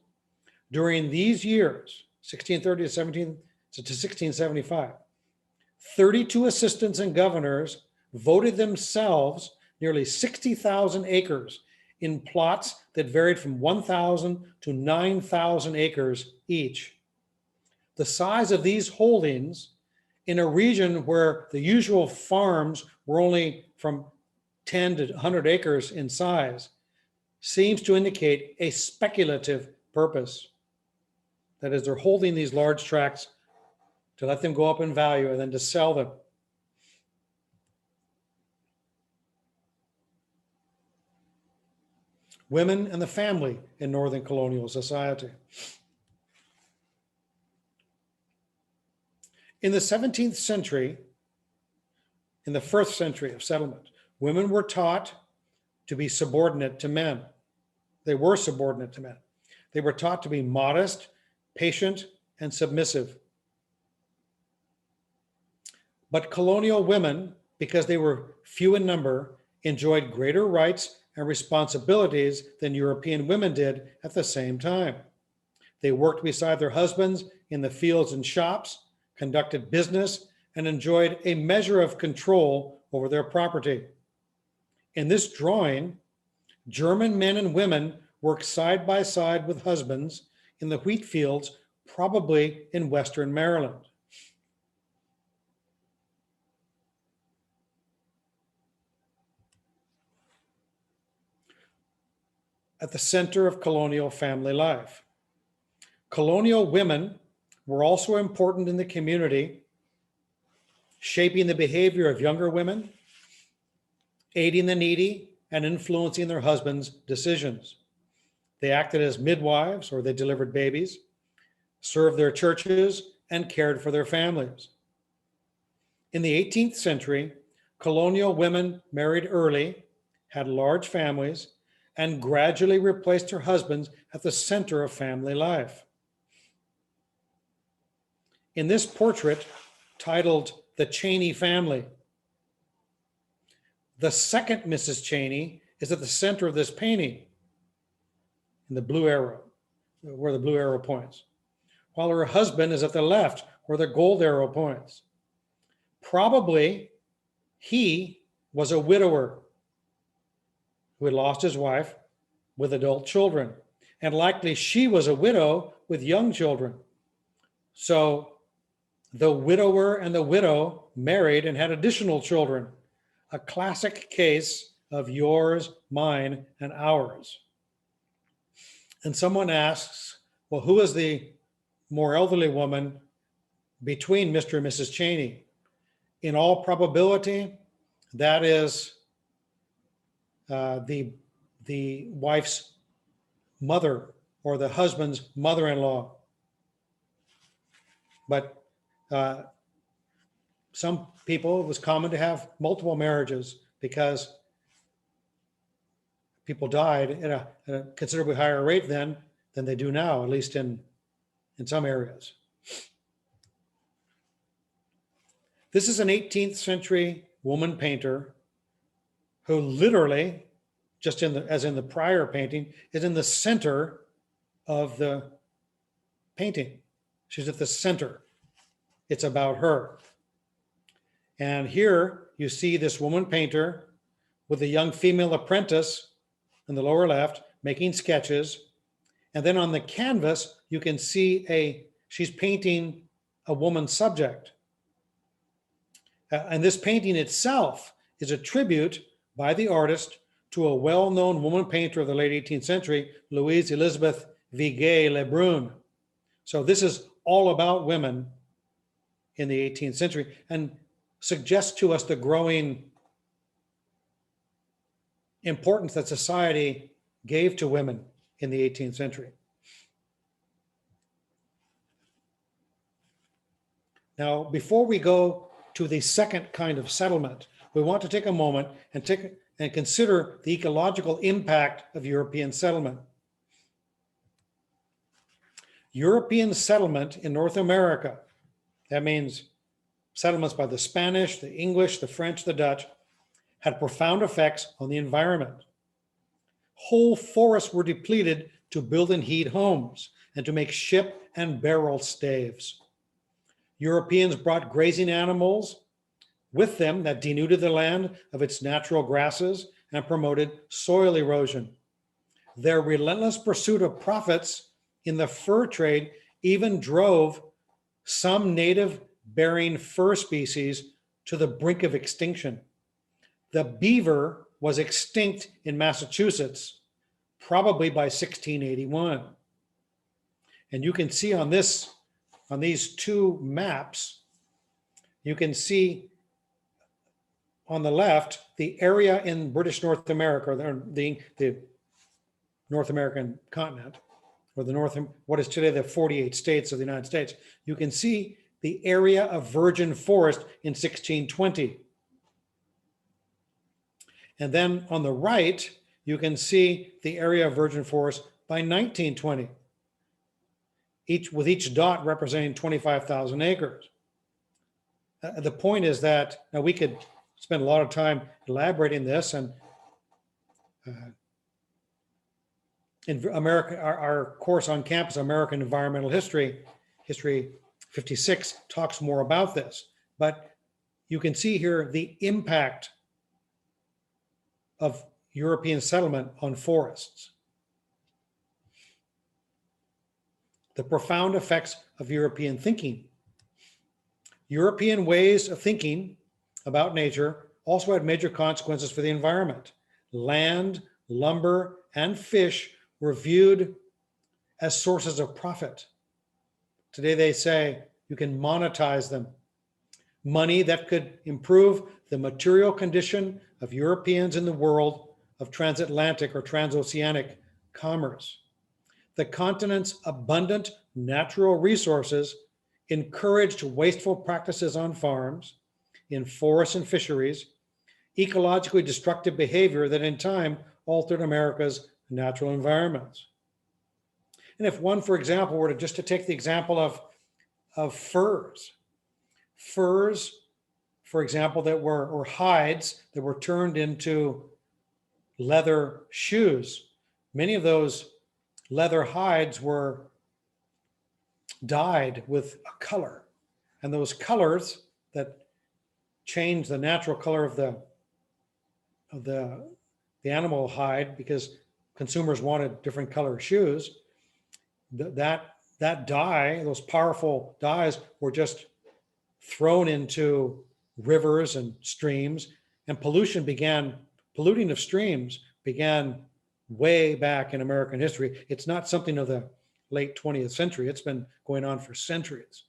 During these years, 1630 to 1675, 32 assistants and governors voted themselves nearly 60,000 acres in plots that varied from 1,000 to 9,000 acres each. The size of these holdings in a region where the usual farms were only from 10 to 100 acres in size seems to indicate a speculative purpose. That is, they're holding these large tracts to let them go up in value and then to sell them. Women and the family in Northern colonial society. In the 17th century, in the first century of settlement, women were taught to be subordinate to men. They were subordinate to men. They were taught to be modest, patient, and submissive. But colonial women, because they were few in number, enjoyed greater rights and responsibilities than European women did at the same time. They worked beside their husbands in the fields and shops, conducted business, and enjoyed a measure of control over their property. In this drawing, German men and women worked side by side with husbands in the wheat fields, probably in Western Maryland. At the center of colonial family life. Colonial women were also important in the community, shaping the behavior of younger women aiding the needy and influencing their husbands' decisions. They acted as midwives, or they delivered babies, served their churches, and cared for their families. In the 18th century, colonial women married early, had large families, and gradually replaced their husbands at the center of family life. In this portrait, titled The Cheney Family, the second Mrs. Cheney is at the center of this painting, in the blue arrow, where the blue arrow points, while her husband is at the left, where the gold arrow points. Probably he was a widower who had lost his wife with adult children, and likely she was a widow with young children. So the widower and the widow married and had additional children, a classic case of yours, mine, and ours. And someone asks, well, who is the more elderly woman between Mr. and Mrs. Cheney? In all probability, that is the wife's mother or the husband's mother-in-law. But some people, it was common to have multiple marriages because people died at a considerably higher rate then than they do now, at least in some areas. This is an 18th century woman painter who literally, just as in the prior painting, is in the center of the painting. She's at the center. It's about her. And here you see this woman painter with a young female apprentice in the lower left making sketches. And then on the canvas, you can see she's painting a woman subject. And this painting itself is a tribute by the artist to a well-known woman painter of the late 18th century, Louise Elizabeth Vigée Lebrun. So this is all about women in the 18th century and suggests to us the growing importance that society gave to women in the 18th century. Now, before we go to the second kind of settlement, we want to take a moment and consider the ecological impact of European settlement. European settlement in North America, that means settlements by the Spanish, the English, the French, the Dutch, had profound effects on the environment. Whole forests were depleted to build and heat homes and to make ship and barrel staves. Europeans brought grazing animals with them that denuded the land of its natural grasses and promoted soil erosion. Their relentless pursuit of profits in the fur trade even drove some native-bearing fur species to the brink of extinction. The beaver was extinct in Massachusetts, probably by 1681. And you can see on these two maps, you can see on the left the area in British North America, the North American continent, or what is today the 48 states of the United States. You can see the area of virgin forest in 1620. And then on the right, you can see the area of virgin forest by 1920, with each dot representing 25,000 acres. The point is that, now we could spend a lot of time elaborating this, and in America, our course on campus, American Environmental History 56, talks more about this. But you can see here the impact of European settlement on forests. The profound effects of European thinking. European ways of thinking about nature also had major consequences for the environment. Land, lumber, and fish were viewed as sources of profit. Today they say you can monetize them. money that could improve the material condition of Europeans in the world of transatlantic or transoceanic commerce. The continent's abundant natural resources encouraged wasteful practices on farms, in forests and fisheries, ecologically destructive behavior that in time altered America's natural environments. And if one, for example, were to just to take the example of furs, for example, that were, or hides that were turned into leather shoes. Many of those leather hides were dyed with a color, and those colors that changed the natural color of the animal hide, because consumers wanted different color shoes. That dye, those powerful dyes, were just thrown into rivers and streams, and polluting of streams began way back in American history. It's not something of the late 20th century. It's been going on for centuries,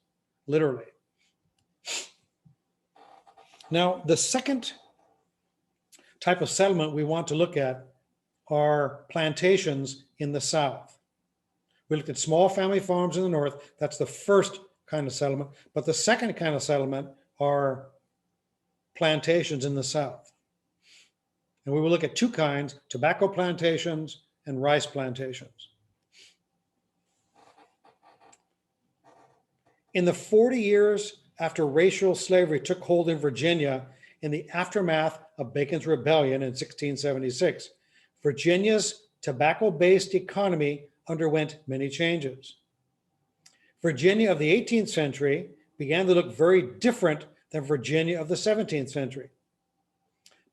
literally. Now, the second type of settlement we want to look at are plantations in the South. We looked at small family farms in the North. That's the first kind of settlement. But the second kind of settlement are plantations in the South. And we will look at two kinds: tobacco plantations and rice plantations. In the 40 years after racial slavery took hold in Virginia in the aftermath of Bacon's Rebellion in 1676, Virginia's tobacco-based economy underwent many changes. Virginia of the 18th century began to look very different than Virginia of the 17th century.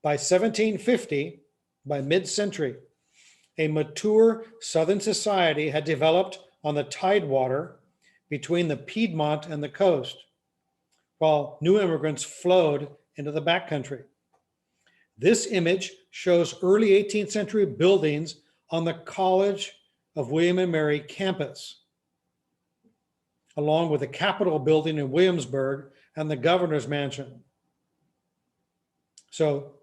By 1750, by mid-century, a mature Southern society had developed on the tidewater between the Piedmont and the coast, while new immigrants flowed into the backcountry. This image shows early 18th century buildings on the College of William and Mary campus, along with the Capitol building in Williamsburg and the governor's mansion. So,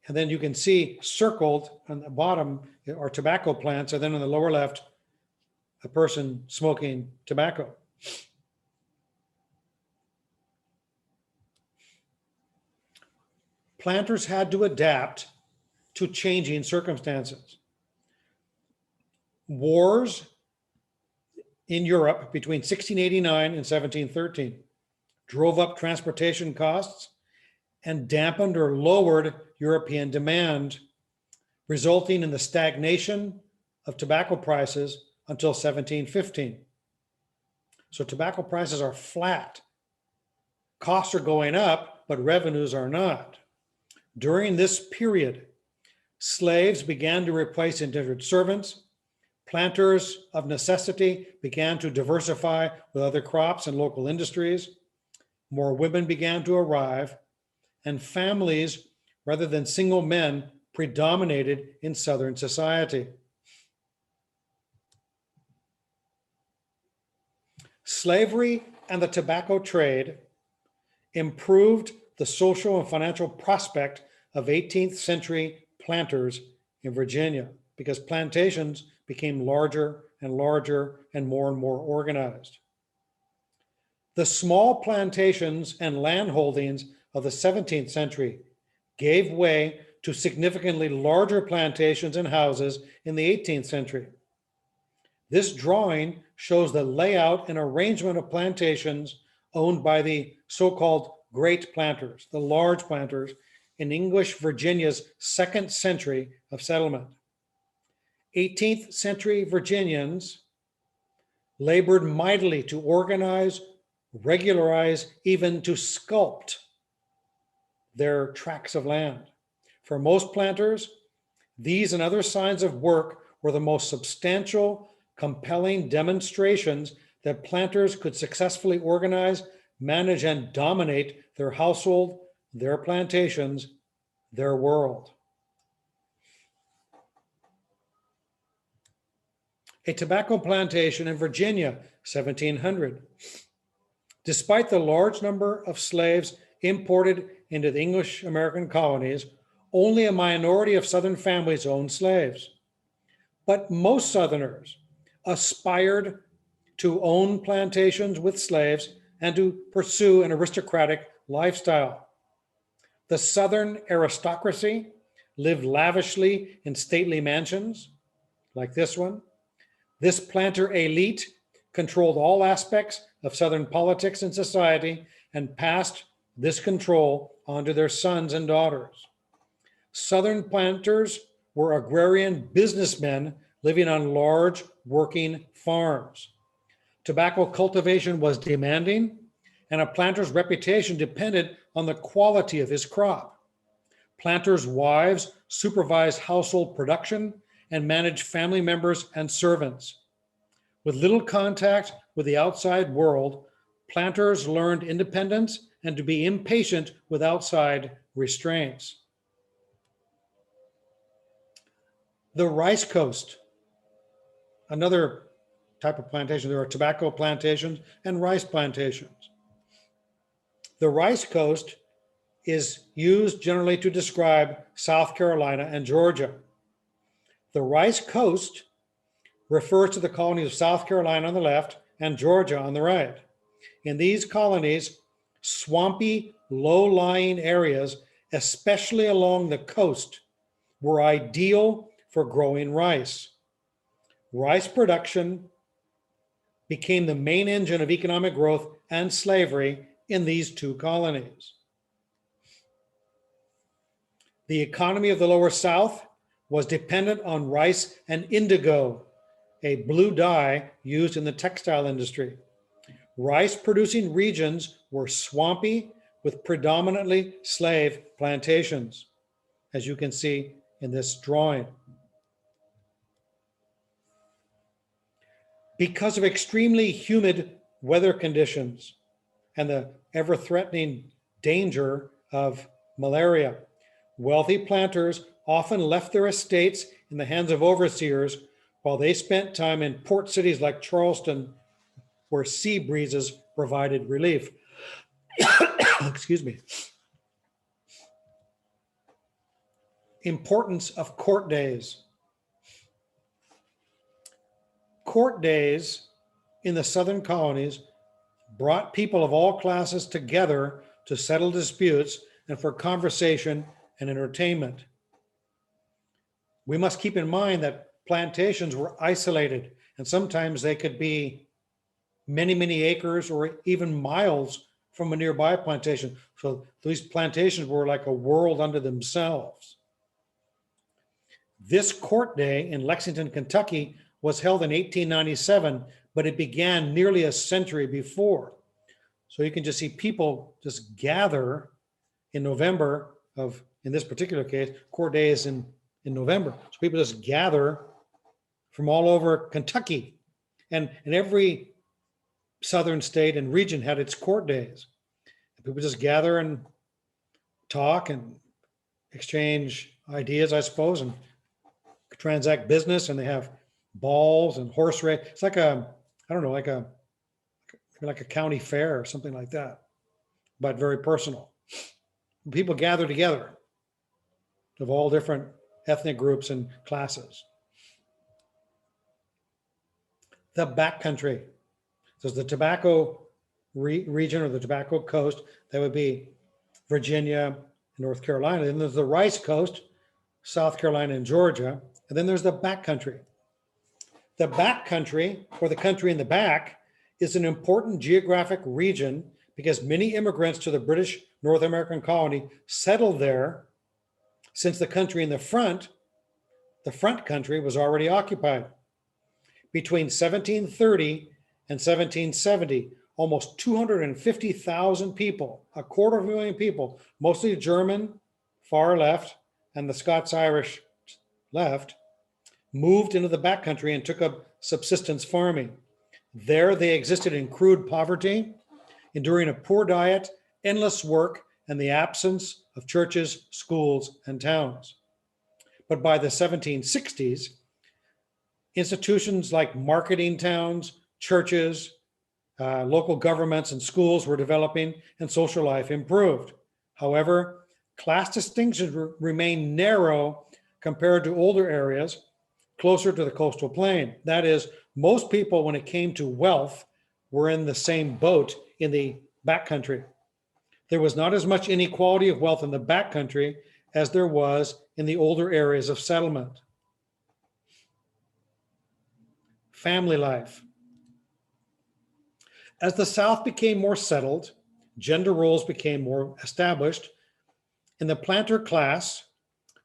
and then you can see circled on the bottom are tobacco plants, and then on the lower left, a person smoking tobacco. Planters had to adapt to changing circumstances. Wars in Europe between 1689 and 1713 drove up transportation costs and dampened or lowered European demand, resulting in the stagnation of tobacco prices until 1715. So tobacco prices are flat. Costs are going up, but revenues are not. During this period, slaves began to replace indentured servants. Planters of necessity began to diversify with other crops and local industries. More women began to arrive, and families, rather than single men, predominated in Southern society. Slavery and the tobacco trade improved the social and financial prospect of 18th century planters in Virginia, because plantations became larger and larger and more organized. The small plantations and land holdings of the 17th century gave way to significantly larger plantations and houses in the 18th century. This drawing shows the layout and arrangement of plantations owned by the so-called great planters, the large planters, in English Virginia's second century of settlement. 18th century Virginians labored mightily to organize, regularize, even to sculpt their tracts of land. For most planters, these and other signs of work were the most substantial, compelling demonstrations that planters could successfully organize, manage, and dominate their household, their plantations, their world. A tobacco plantation in Virginia, 1700. Despite the large number of slaves imported into the English American colonies, only a minority of Southern families owned slaves. But most Southerners aspired to own plantations with slaves and to pursue an aristocratic lifestyle. The Southern aristocracy lived lavishly in stately mansions like this one. This planter elite controlled all aspects of Southern politics and society and passed this control on to their sons and daughters. Southern planters were agrarian businessmen living on large working farms. Tobacco cultivation was demanding, and a planter's reputation depended on the quality of his crop. Planters' wives supervised household production and managed family members and servants. With little contact with the outside world, planters learned independence and to be impatient with outside restraints. The Rice Coast, another type of plantation. There are tobacco plantations and rice plantations. The Rice Coast is used generally to describe South Carolina and Georgia. The Rice Coast refers to the colonies of South Carolina on the left and Georgia on the right. In these colonies, swampy, low-lying areas, especially along the coast, were ideal for growing rice. Rice production became the main engine of economic growth and slavery in these two colonies. The economy of the Lower South was dependent on rice and indigo, a blue dye used in the textile industry. Rice-producing regions were swampy with predominantly slave plantations, as you can see in this drawing. Because of extremely humid weather conditions and the ever-threatening danger of malaria, wealthy planters often left their estates in the hands of overseers while they spent time in port cities like Charleston, where sea breezes provided relief. Excuse me. Importance of court days. Court days in the Southern colonies brought people of all classes together to settle disputes and for conversation and entertainment. We must keep in mind that plantations were isolated, and sometimes they could be many, many acres or even miles from a nearby plantation. So these plantations were like a world unto themselves. This court day in Lexington, Kentucky was held in 1897, but it began nearly a century before. So you can just see people just gather in November of, in this particular case, court day is in November. So people just gather from all over Kentucky, and every southern state and region had its court days. People just gather and talk and exchange ideas, I suppose, and transact business, and they have balls and horse race. It's like a, I don't know, like a county fair or something like that, but very personal. People gather together of all different ethnic groups and classes. The backcountry. So the tobacco region or the tobacco coast, that would be Virginia, North Carolina. Then there's the Rice Coast, South Carolina and Georgia. And then there's the backcountry. The backcountry, or the country in the back, is an important geographic region because many immigrants to the British North American colony settled there since the country in the front country, was already occupied. Between 1730 and 1770, almost 250,000 people, 250,000 people, mostly German, far left, and the Scots-Irish left, moved into the backcountry and took up subsistence farming. There they existed in crude poverty, enduring a poor diet, endless work, and the absence of churches, schools, and towns. But by the 1760s, institutions like marketing towns, churches, Local governments and schools were developing and social life improved. However, class distinctions remain narrow compared to older areas closer to the coastal plain. That is, most people, when it came to wealth, were in the same boat in the backcountry. There was not as much inequality of wealth in the backcountry as there was in the older areas of settlement. Family life. As the South became more settled, gender roles became more established. In the planter class,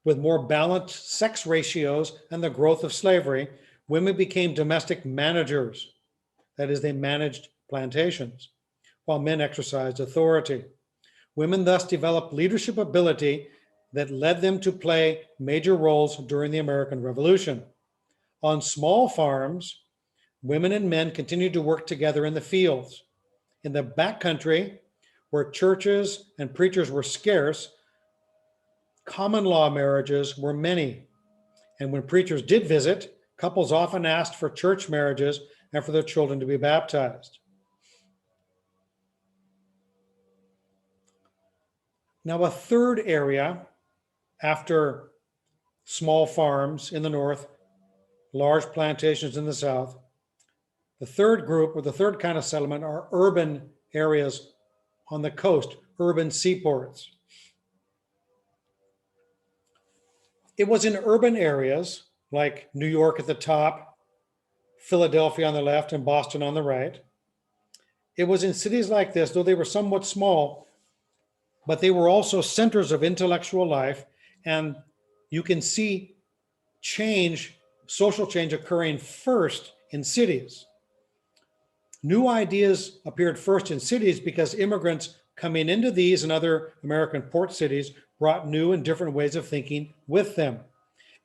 with more balanced sex ratios and the growth of slavery, women became domestic managers. That is, they managed plantations, while men exercised authority. Women thus developed leadership ability that led them to play major roles during the American Revolution. On small farms, women and men continued to work together in the fields. In the backcountry, where churches and preachers were scarce, common law marriages were many. And when preachers did visit, couples often asked for church marriages and for their children to be baptized. Now, a third area after small farms in the north, large plantations in the south, the third group, or the third kind of settlement, are urban areas on the coast, urban seaports. It was in urban areas like New York at the top, Philadelphia on the left, and Boston on the right. It was in cities like this, though they were somewhat small, but they were also centers of intellectual life, and you can see change, social change occurring first in cities. New ideas appeared first in cities because immigrants coming into these and other American port cities brought new and different ways of thinking with them.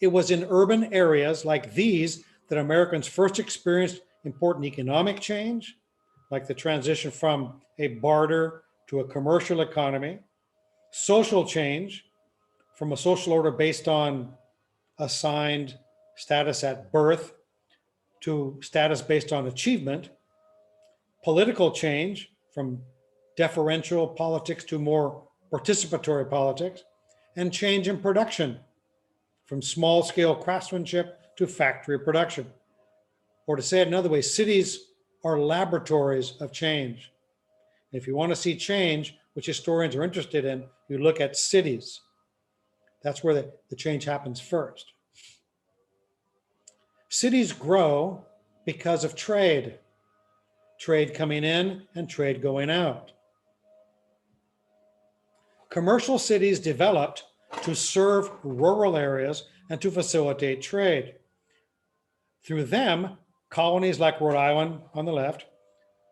It was in urban areas like these that Americans first experienced important economic change, like the transition from a barter to a commercial economy, social change from a social order based on assigned status at birth to status based on achievement, political change from deferential politics to more participatory politics, and change in production from small scale craftsmanship to factory production. Or to say it another way, cities are laboratories of change. If you want to see change, which historians are interested in, you look at cities. That's where the change happens first. Cities grow because of trade coming in and trade going out. Commercial cities developed to serve rural areas and to facilitate trade. Through them, colonies like Rhode Island on the left,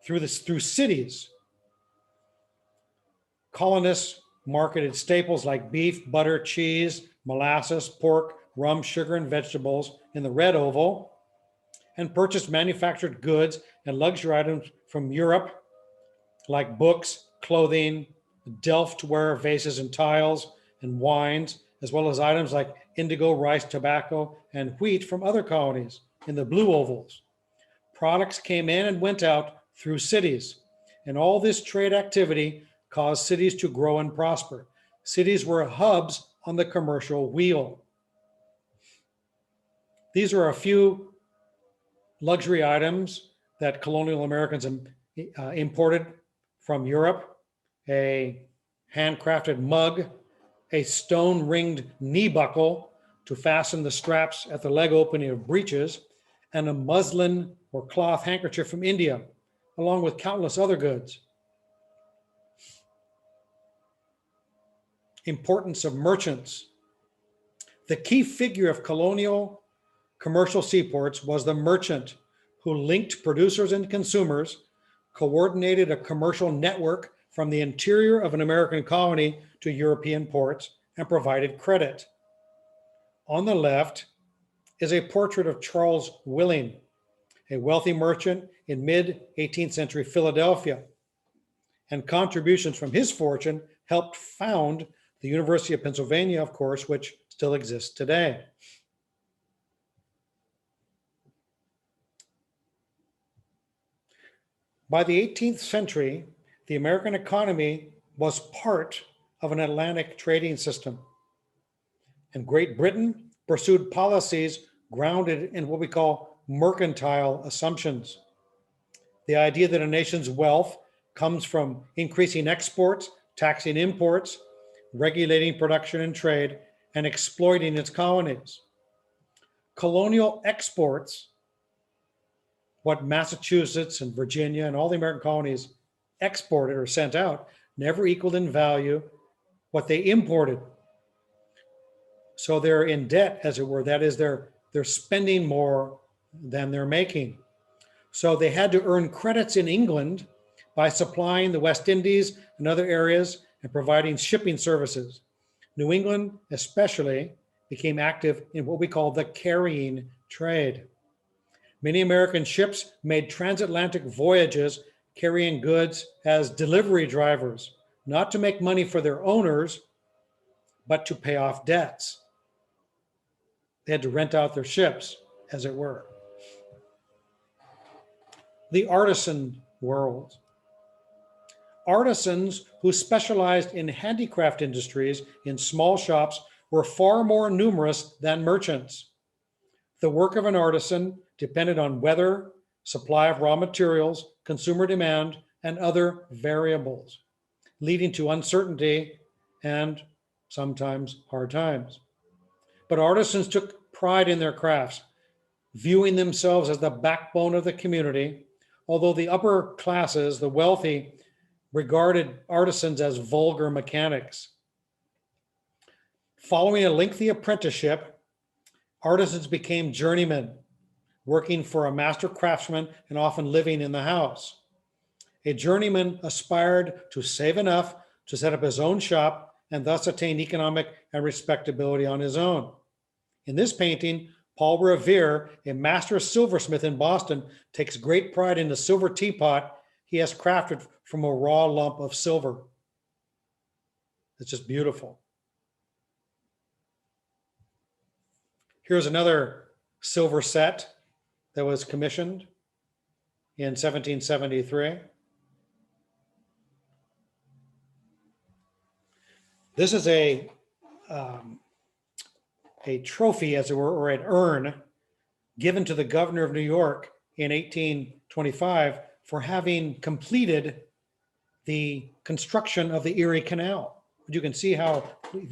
through cities, colonists marketed staples like beef, butter, cheese, molasses, pork, rum, sugar, and vegetables in the red oval, and purchased manufactured goods and luxury items from Europe, like books, clothing, Delftware vases and tiles, and wines, as well as items like indigo, rice, tobacco, and wheat from other colonies in the blue ovals. Products came in and went out through cities, and all this trade activity caused cities to grow and prosper. Cities were hubs on the commercial wheel. These are a few luxury items that colonial Americans imported from Europe: a handcrafted mug, a stone-ringed knee buckle to fasten the straps at the leg opening of breeches, and a muslin or cloth handkerchief from India, along with countless other goods. Importance of merchants. The key figure of colonial commercial seaports was the merchant, who linked producers and consumers, coordinated a commercial network from the interior of an American colony to European ports, and provided credit. On the left is a portrait of Charles Willing, a wealthy merchant in mid-18th century Philadelphia, and contributions from his fortune helped found the University of Pennsylvania, of course, which still exists today. By the 18th century, the American economy was part of an Atlantic trading system, and Great Britain pursued policies grounded in what we call mercantile assumptions. The idea that a nation's wealth comes from increasing exports, taxing imports, regulating production and trade, and exploiting its colonies. Colonial exports, what Massachusetts and Virginia and all the American colonies exported or sent out, never equaled in value what they imported. So they're in debt, as it were. That is, they're spending more than they're making. So they had to earn credits in England by supplying the West Indies and other areas and providing shipping services. New England, especially, became active in what we call the carrying trade. Many American ships made transatlantic voyages carrying goods as delivery drivers, not to make money for their owners, but to pay off debts. They had to rent out their ships, as it were. The artisan world. Artisans who specialized in handicraft industries in small shops were far more numerous than merchants. The work of an artisan depended on weather, supply of raw materials, consumer demand, and other variables, leading to uncertainty and sometimes hard times. But artisans took pride in their crafts, viewing themselves as the backbone of the community, although the upper classes, the wealthy, regarded artisans as vulgar mechanics. Following a lengthy apprenticeship, artisans became journeymen, working for a master craftsman and often living in the house. A journeyman aspired to save enough to set up his own shop and thus attain economic and respectability on his own. In this painting, Paul Revere, a master silversmith in Boston, takes great pride in the silver teapot he has crafted from a raw lump of silver. It's just beautiful. Here's another silver set that was commissioned in 1773. This is a trophy, as it were, or an urn given to the governor of New York in 1825 for having completed the construction of the Erie Canal. You can see how, if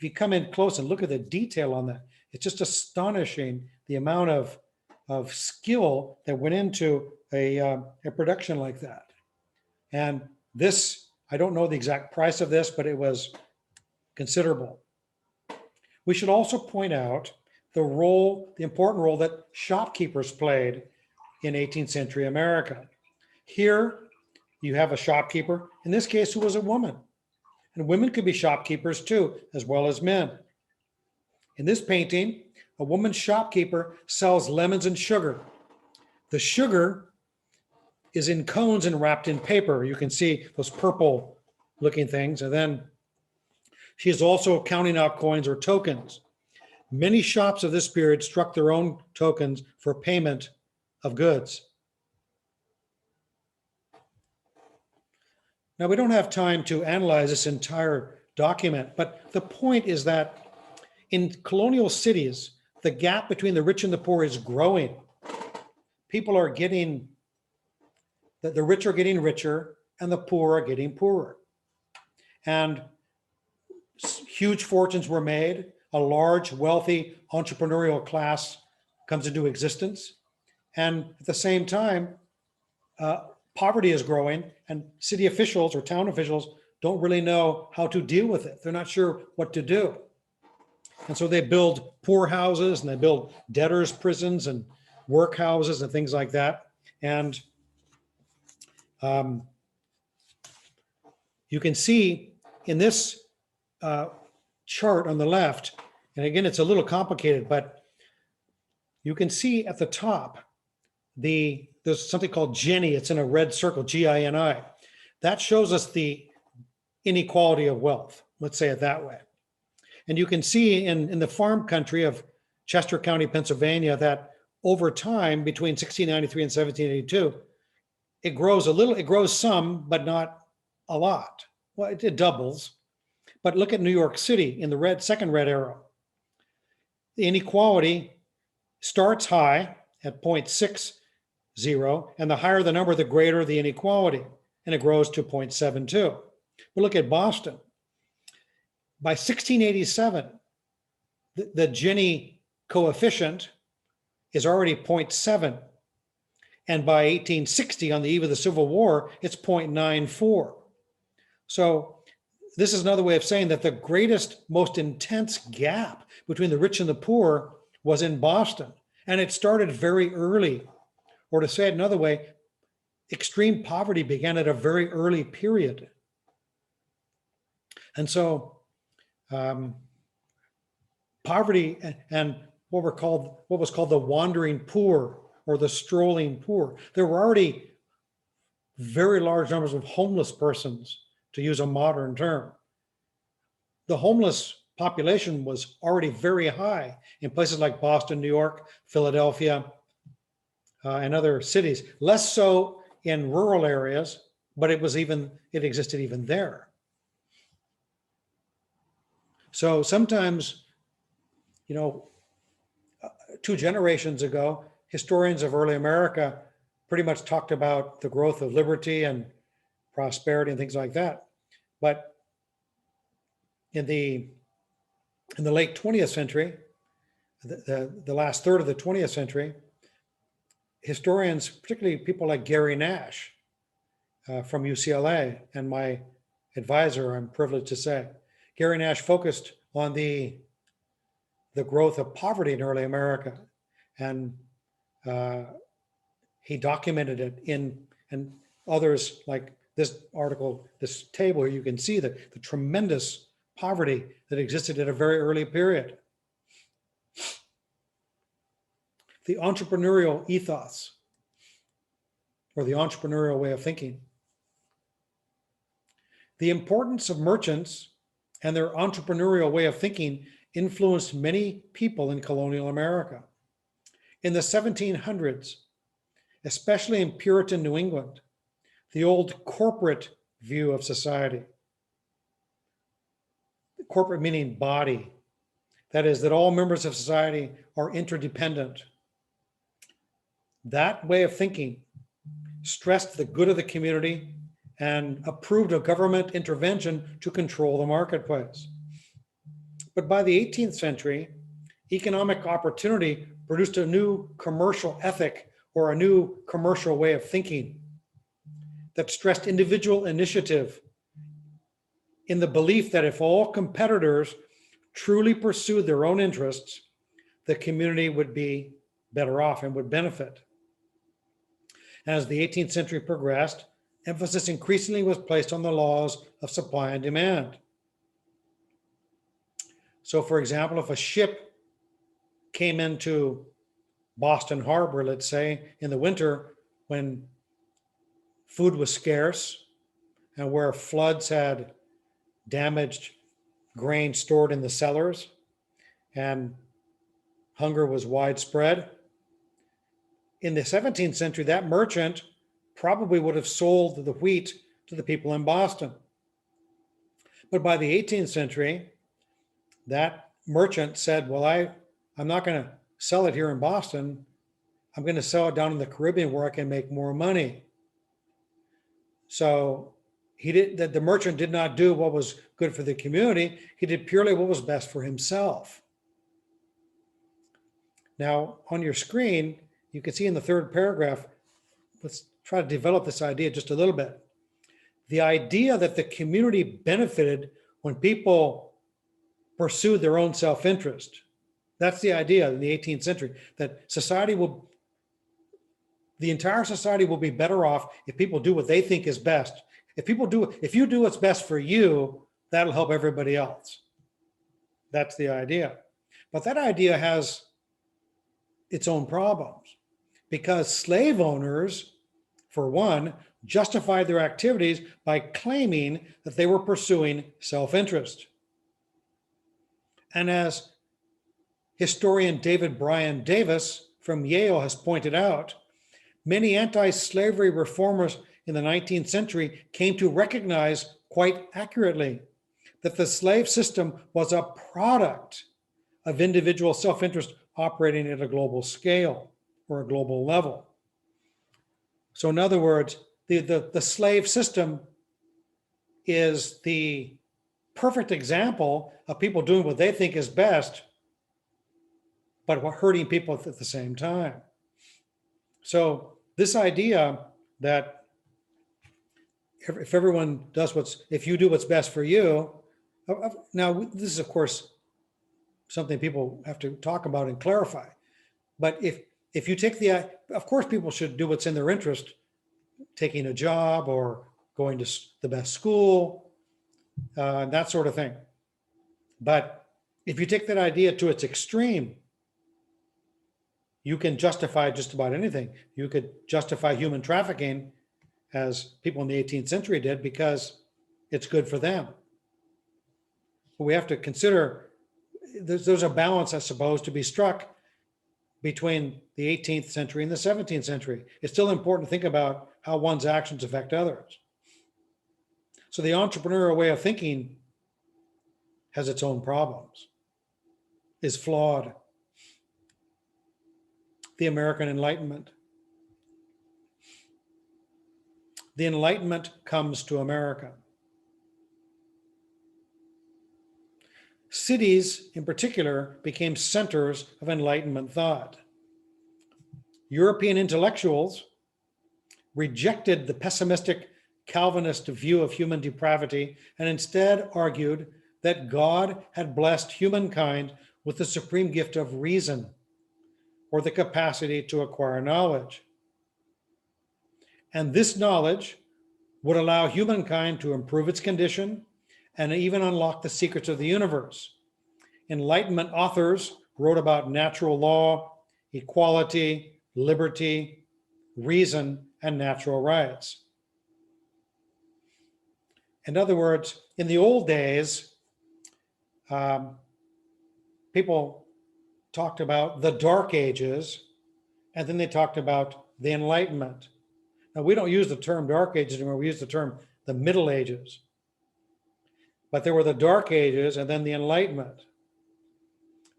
you come in close and look at the detail on that, it's just astonishing the amount of skill that went into a production like that. And this, I don't know the exact price of this, but it was considerable. We should also point out the important role that shopkeepers played in 18th century America. Here you have a shopkeeper, in this case, who was a woman. And women could be shopkeepers too, as well as men. In this painting, a woman shopkeeper sells lemons and sugar. The sugar is in cones and wrapped in paper. You can see those purple looking things. And then she is also counting out coins or tokens. Many shops of this period struck their own tokens for payment of goods. Now, we don't have time to analyze this entire document, but the point is that in colonial cities, the gap between the rich and the poor is growing. People are getting, the rich are getting richer and the poor are getting poorer. And huge fortunes were made. A large, wealthy entrepreneurial class comes into existence. And at the same time, poverty is growing, and city officials or town officials don't really know how to deal with it. They're not sure what to do. And so they build poorhouses and they build debtors' prisons and workhouses and things like that. And you can see in this chart on the left, and again, it's a little complicated, but you can see at the top, there's something called Gini. It's in a red circle, Gini. That shows us the inequality of wealth. Let's say it that way. And you can see in the farm country of Chester County, Pennsylvania, that over time, between 1693 and 1782, it grows a little, it grows some, but not a lot. Well, it doubles. But look at New York City in the red, second red arrow. The inequality starts high at 0.60, and the higher the number, the greater the inequality, and it grows to 0.72. But look at Boston. By 1687, the Gini coefficient is already 0.7. And by 1860, on the eve of the Civil War, it's 0.94. So this is another way of saying that the greatest, most intense gap between the rich and the poor was in Boston. And it started very early. Or to say it another way, extreme poverty began at a very early period. And so poverty and what was called the wandering poor or the strolling poor. There were already very large numbers of homeless persons, to use a modern term. The homeless population was already very high in places like Boston, New York, Philadelphia, and other cities. Less so in rural areas, but it existed even there. So sometimes, 2 generations ago, historians of early America pretty much talked about the growth of liberty and prosperity and things like that. But in the late 20th century, the last third of the 20th century, historians, particularly people like Gary Nash from UCLA, and my advisor, I'm privileged to say, Gary Nash focused on the growth of poverty in early America, and he documented it and others like this article, this table here, you can see the tremendous poverty that existed at a very early period. The entrepreneurial ethos, or the entrepreneurial way of thinking. The importance of merchants and their entrepreneurial way of thinking influenced many people in colonial America. In the 1700s, especially in Puritan New England, the old corporate view of society, corporate meaning body, that is, that all members of society are interdependent. That way of thinking stressed the good of the community and approved of government intervention to control the marketplace. But by the 18th century, economic opportunity produced a new commercial ethic or a new commercial way of thinking that stressed individual initiative in the belief that if all competitors truly pursued their own interests, the community would be better off and would benefit. As the 18th century progressed, emphasis increasingly was placed on the laws of supply and demand. So for example, if a ship came into Boston Harbor, let's say, in the winter when food was scarce and where floods had damaged grain stored in the cellars and hunger was widespread, in the 17th century, that merchant probably would have sold the wheat to the people in Boston. But by the 18th century, that merchant said, well, I'm not going to sell it here in Boston. I'm going to sell it down in the Caribbean where I can make more money. So the merchant did not do what was good for the community. He did purely what was best for himself. Now, on your screen, you can see in the third paragraph, let's try to develop this idea just a little bit. The idea that the community benefited when people pursued their own self-interest. That's the idea in the 18th century, that the entire society will be better off if people do what they think is best. If you do what's best for you, that'll help everybody else. That's the idea. But that idea has its own problems, because slave owners, for one, justified their activities by claiming that they were pursuing self-interest. And as historian David Bryan Davis from Yale has pointed out, Many anti-slavery reformers in the 19th century came to recognize quite accurately that the slave system was a product of individual self-interest operating at a global scale or a global level. So in other words, the slave system is the perfect example of people doing what they think is best, but hurting people at the same time. So this idea that if everyone does if you do what's best for you, now this is of course something people have to talk about and clarify. But if you take of course people should do what's in their interest, taking a job or going to the best school, that sort of thing. But if you take that idea to its extreme, you can justify just about anything. You could justify human trafficking, as people in the 18th century did, because it's good for them. But we have to consider there's a balance, I suppose, to be struck between the 18th century and the 17th century. It's still important to think about how one's actions affect others. So the entrepreneurial way of thinking has its own problems, is flawed. The American Enlightenment. The Enlightenment comes to America. Cities, in particular, became centers of Enlightenment thought. European intellectuals rejected the pessimistic Calvinist view of human depravity and instead argued that God had blessed humankind with the supreme gift of reason, or the capacity to acquire knowledge. And this knowledge would allow humankind to improve its condition and even unlock the secrets of the universe. Enlightenment authors wrote about natural law, equality, liberty, reason, and natural rights. In other words, in the old days, people talked about the Dark Ages, and then they talked about the Enlightenment. Now, we don't use the term Dark Ages anymore, we use the term the Middle Ages. But there were the Dark Ages and then the Enlightenment.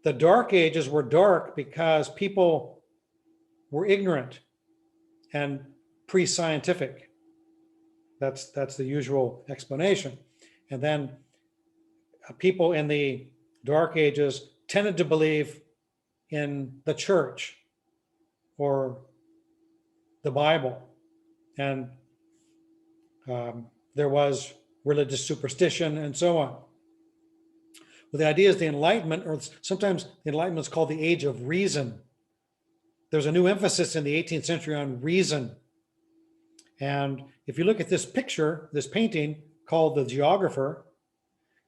The Dark Ages were dark because people were ignorant and pre-scientific. That's the usual explanation. And then people in the Dark Ages tended to believe in the church or the Bible. And there was religious superstition and so on. Well, the idea is the Enlightenment, or sometimes the Enlightenment is called the Age of Reason. There's a new emphasis in the 18th century on reason. And if you look at this picture, this painting called The Geographer,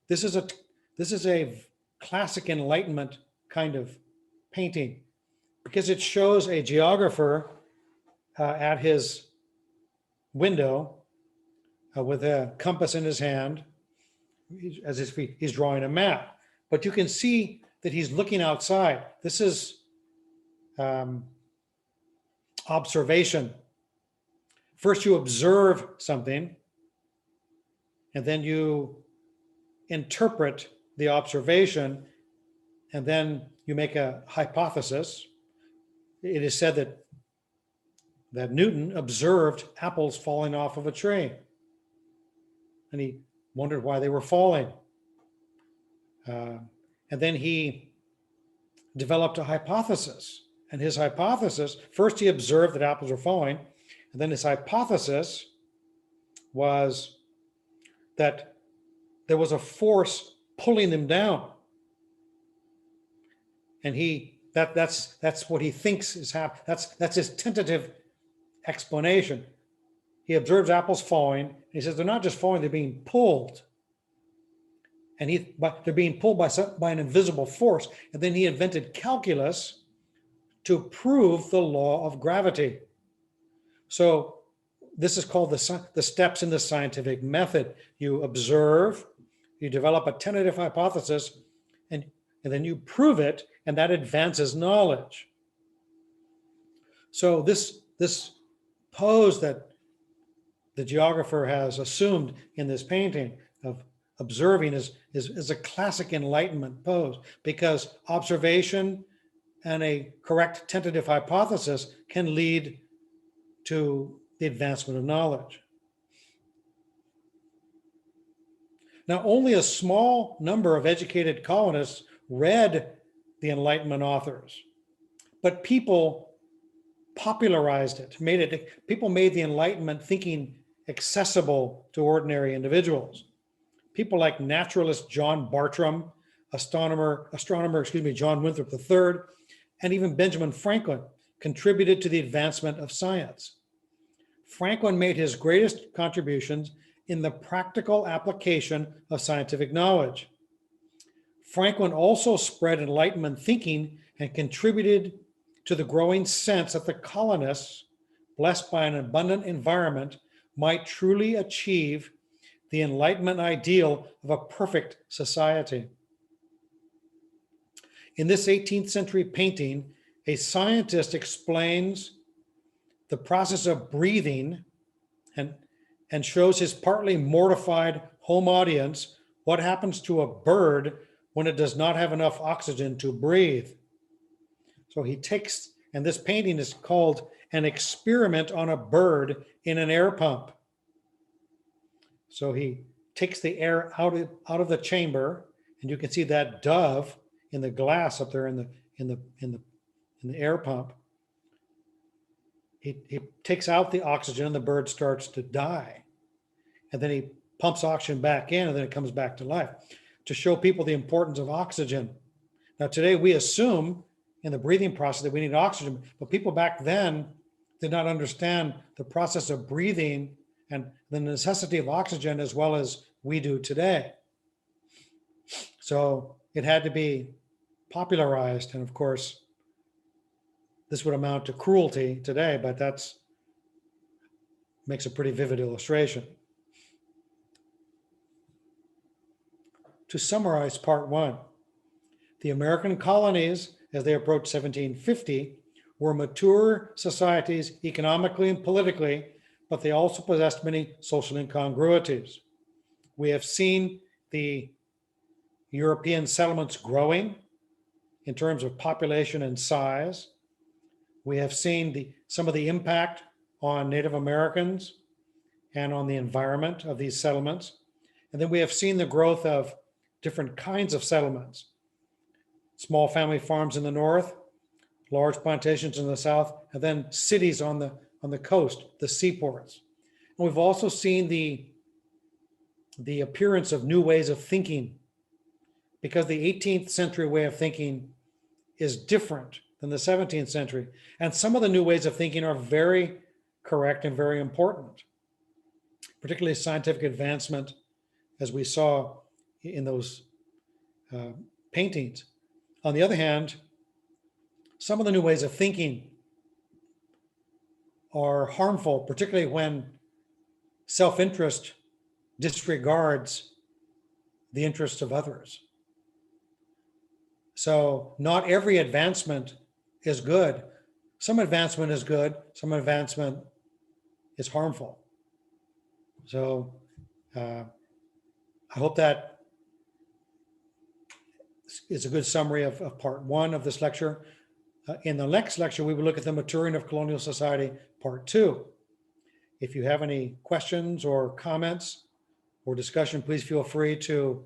this is a classic Enlightenment kind of painting because it shows a geographer at his window with a compass in his hand, as if he's drawing a map. But you can see that he's looking outside. This is observation. First, you observe something, and then you interpret the observation, and then you make a hypothesis. It is said that Newton observed apples falling off of a tree, and he wondered why they were falling. And then he developed a hypothesis. And his hypothesis, first he observed that apples were falling, and then his hypothesis was that there was a force pulling them down. And that's what he thinks is happening. That's his tentative explanation. He observes apples falling, and he says they're not just falling, they're being pulled. But they're being pulled by an invisible force. And then he invented calculus to prove the law of gravity. So this is called the steps in the scientific method. You observe, you develop a tentative hypothesis, and then you prove it, and that advances knowledge. So this pose that the geographer has assumed in this painting of observing is a classic Enlightenment pose, because observation and a correct tentative hypothesis can lead to the advancement of knowledge. Now, only a small number of educated colonists read the Enlightenment authors, but people popularized it, people made the Enlightenment thinking accessible to ordinary individuals. People like naturalist John Bartram, astronomer, John Winthrop III, and even Benjamin Franklin contributed to the advancement of science. Franklin made his greatest contributions in the practical application of scientific knowledge. Franklin also spread Enlightenment thinking and contributed to the growing sense that the colonists, blessed by an abundant environment, might truly achieve the Enlightenment ideal of a perfect society. In this 18th century painting, a scientist explains the process of breathing and shows his partly mortified home audience what happens to a bird when it does not have enough oxygen to breathe. So he takes, and this painting is called An Experiment on a Bird in an Air Pump. So he takes the air out of the chamber, and you can see that dove in the glass up there in the air pump. He takes out the oxygen and the bird starts to die. And then he pumps oxygen back in, and then it comes back to life, to show people the importance of oxygen. Now today we assume in the breathing process that we need oxygen, but people back then did not understand the process of breathing and the necessity of oxygen as well as we do today. So it had to be popularized, and of course, this would amount to cruelty today, but that's makes a pretty vivid illustration. To summarize part one, the American colonies, as they approached 1750, were mature societies economically and politically, but they also possessed many social incongruities. We have seen the European settlements growing in terms of population and size. We have seen some of the impact on Native Americans and on the environment of these settlements. And then we have seen the growth of different kinds of settlements. Small family farms in the north, large plantations in the south, and then cities on the coast, the seaports. And we've also seen the appearance of new ways of thinking, because the 18th century way of thinking is different than the 17th century. And some of the new ways of thinking are very correct and very important, particularly scientific advancement, as we saw in those paintings. On the other hand, some of the new ways of thinking are harmful, particularly when self-interest disregards the interests of others. So not every advancement is good. Some advancement is good, some advancement is harmful. So I hope that is a good summary of part one of this lecture. In the next lecture, we will look at the maturing of colonial society, part two. If you have any questions or comments or discussion, please feel free to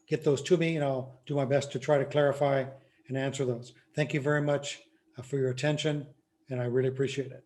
get those to me, and I'll do my best to try to clarify and answer those. Thank you very much for your attention, and I really appreciate it.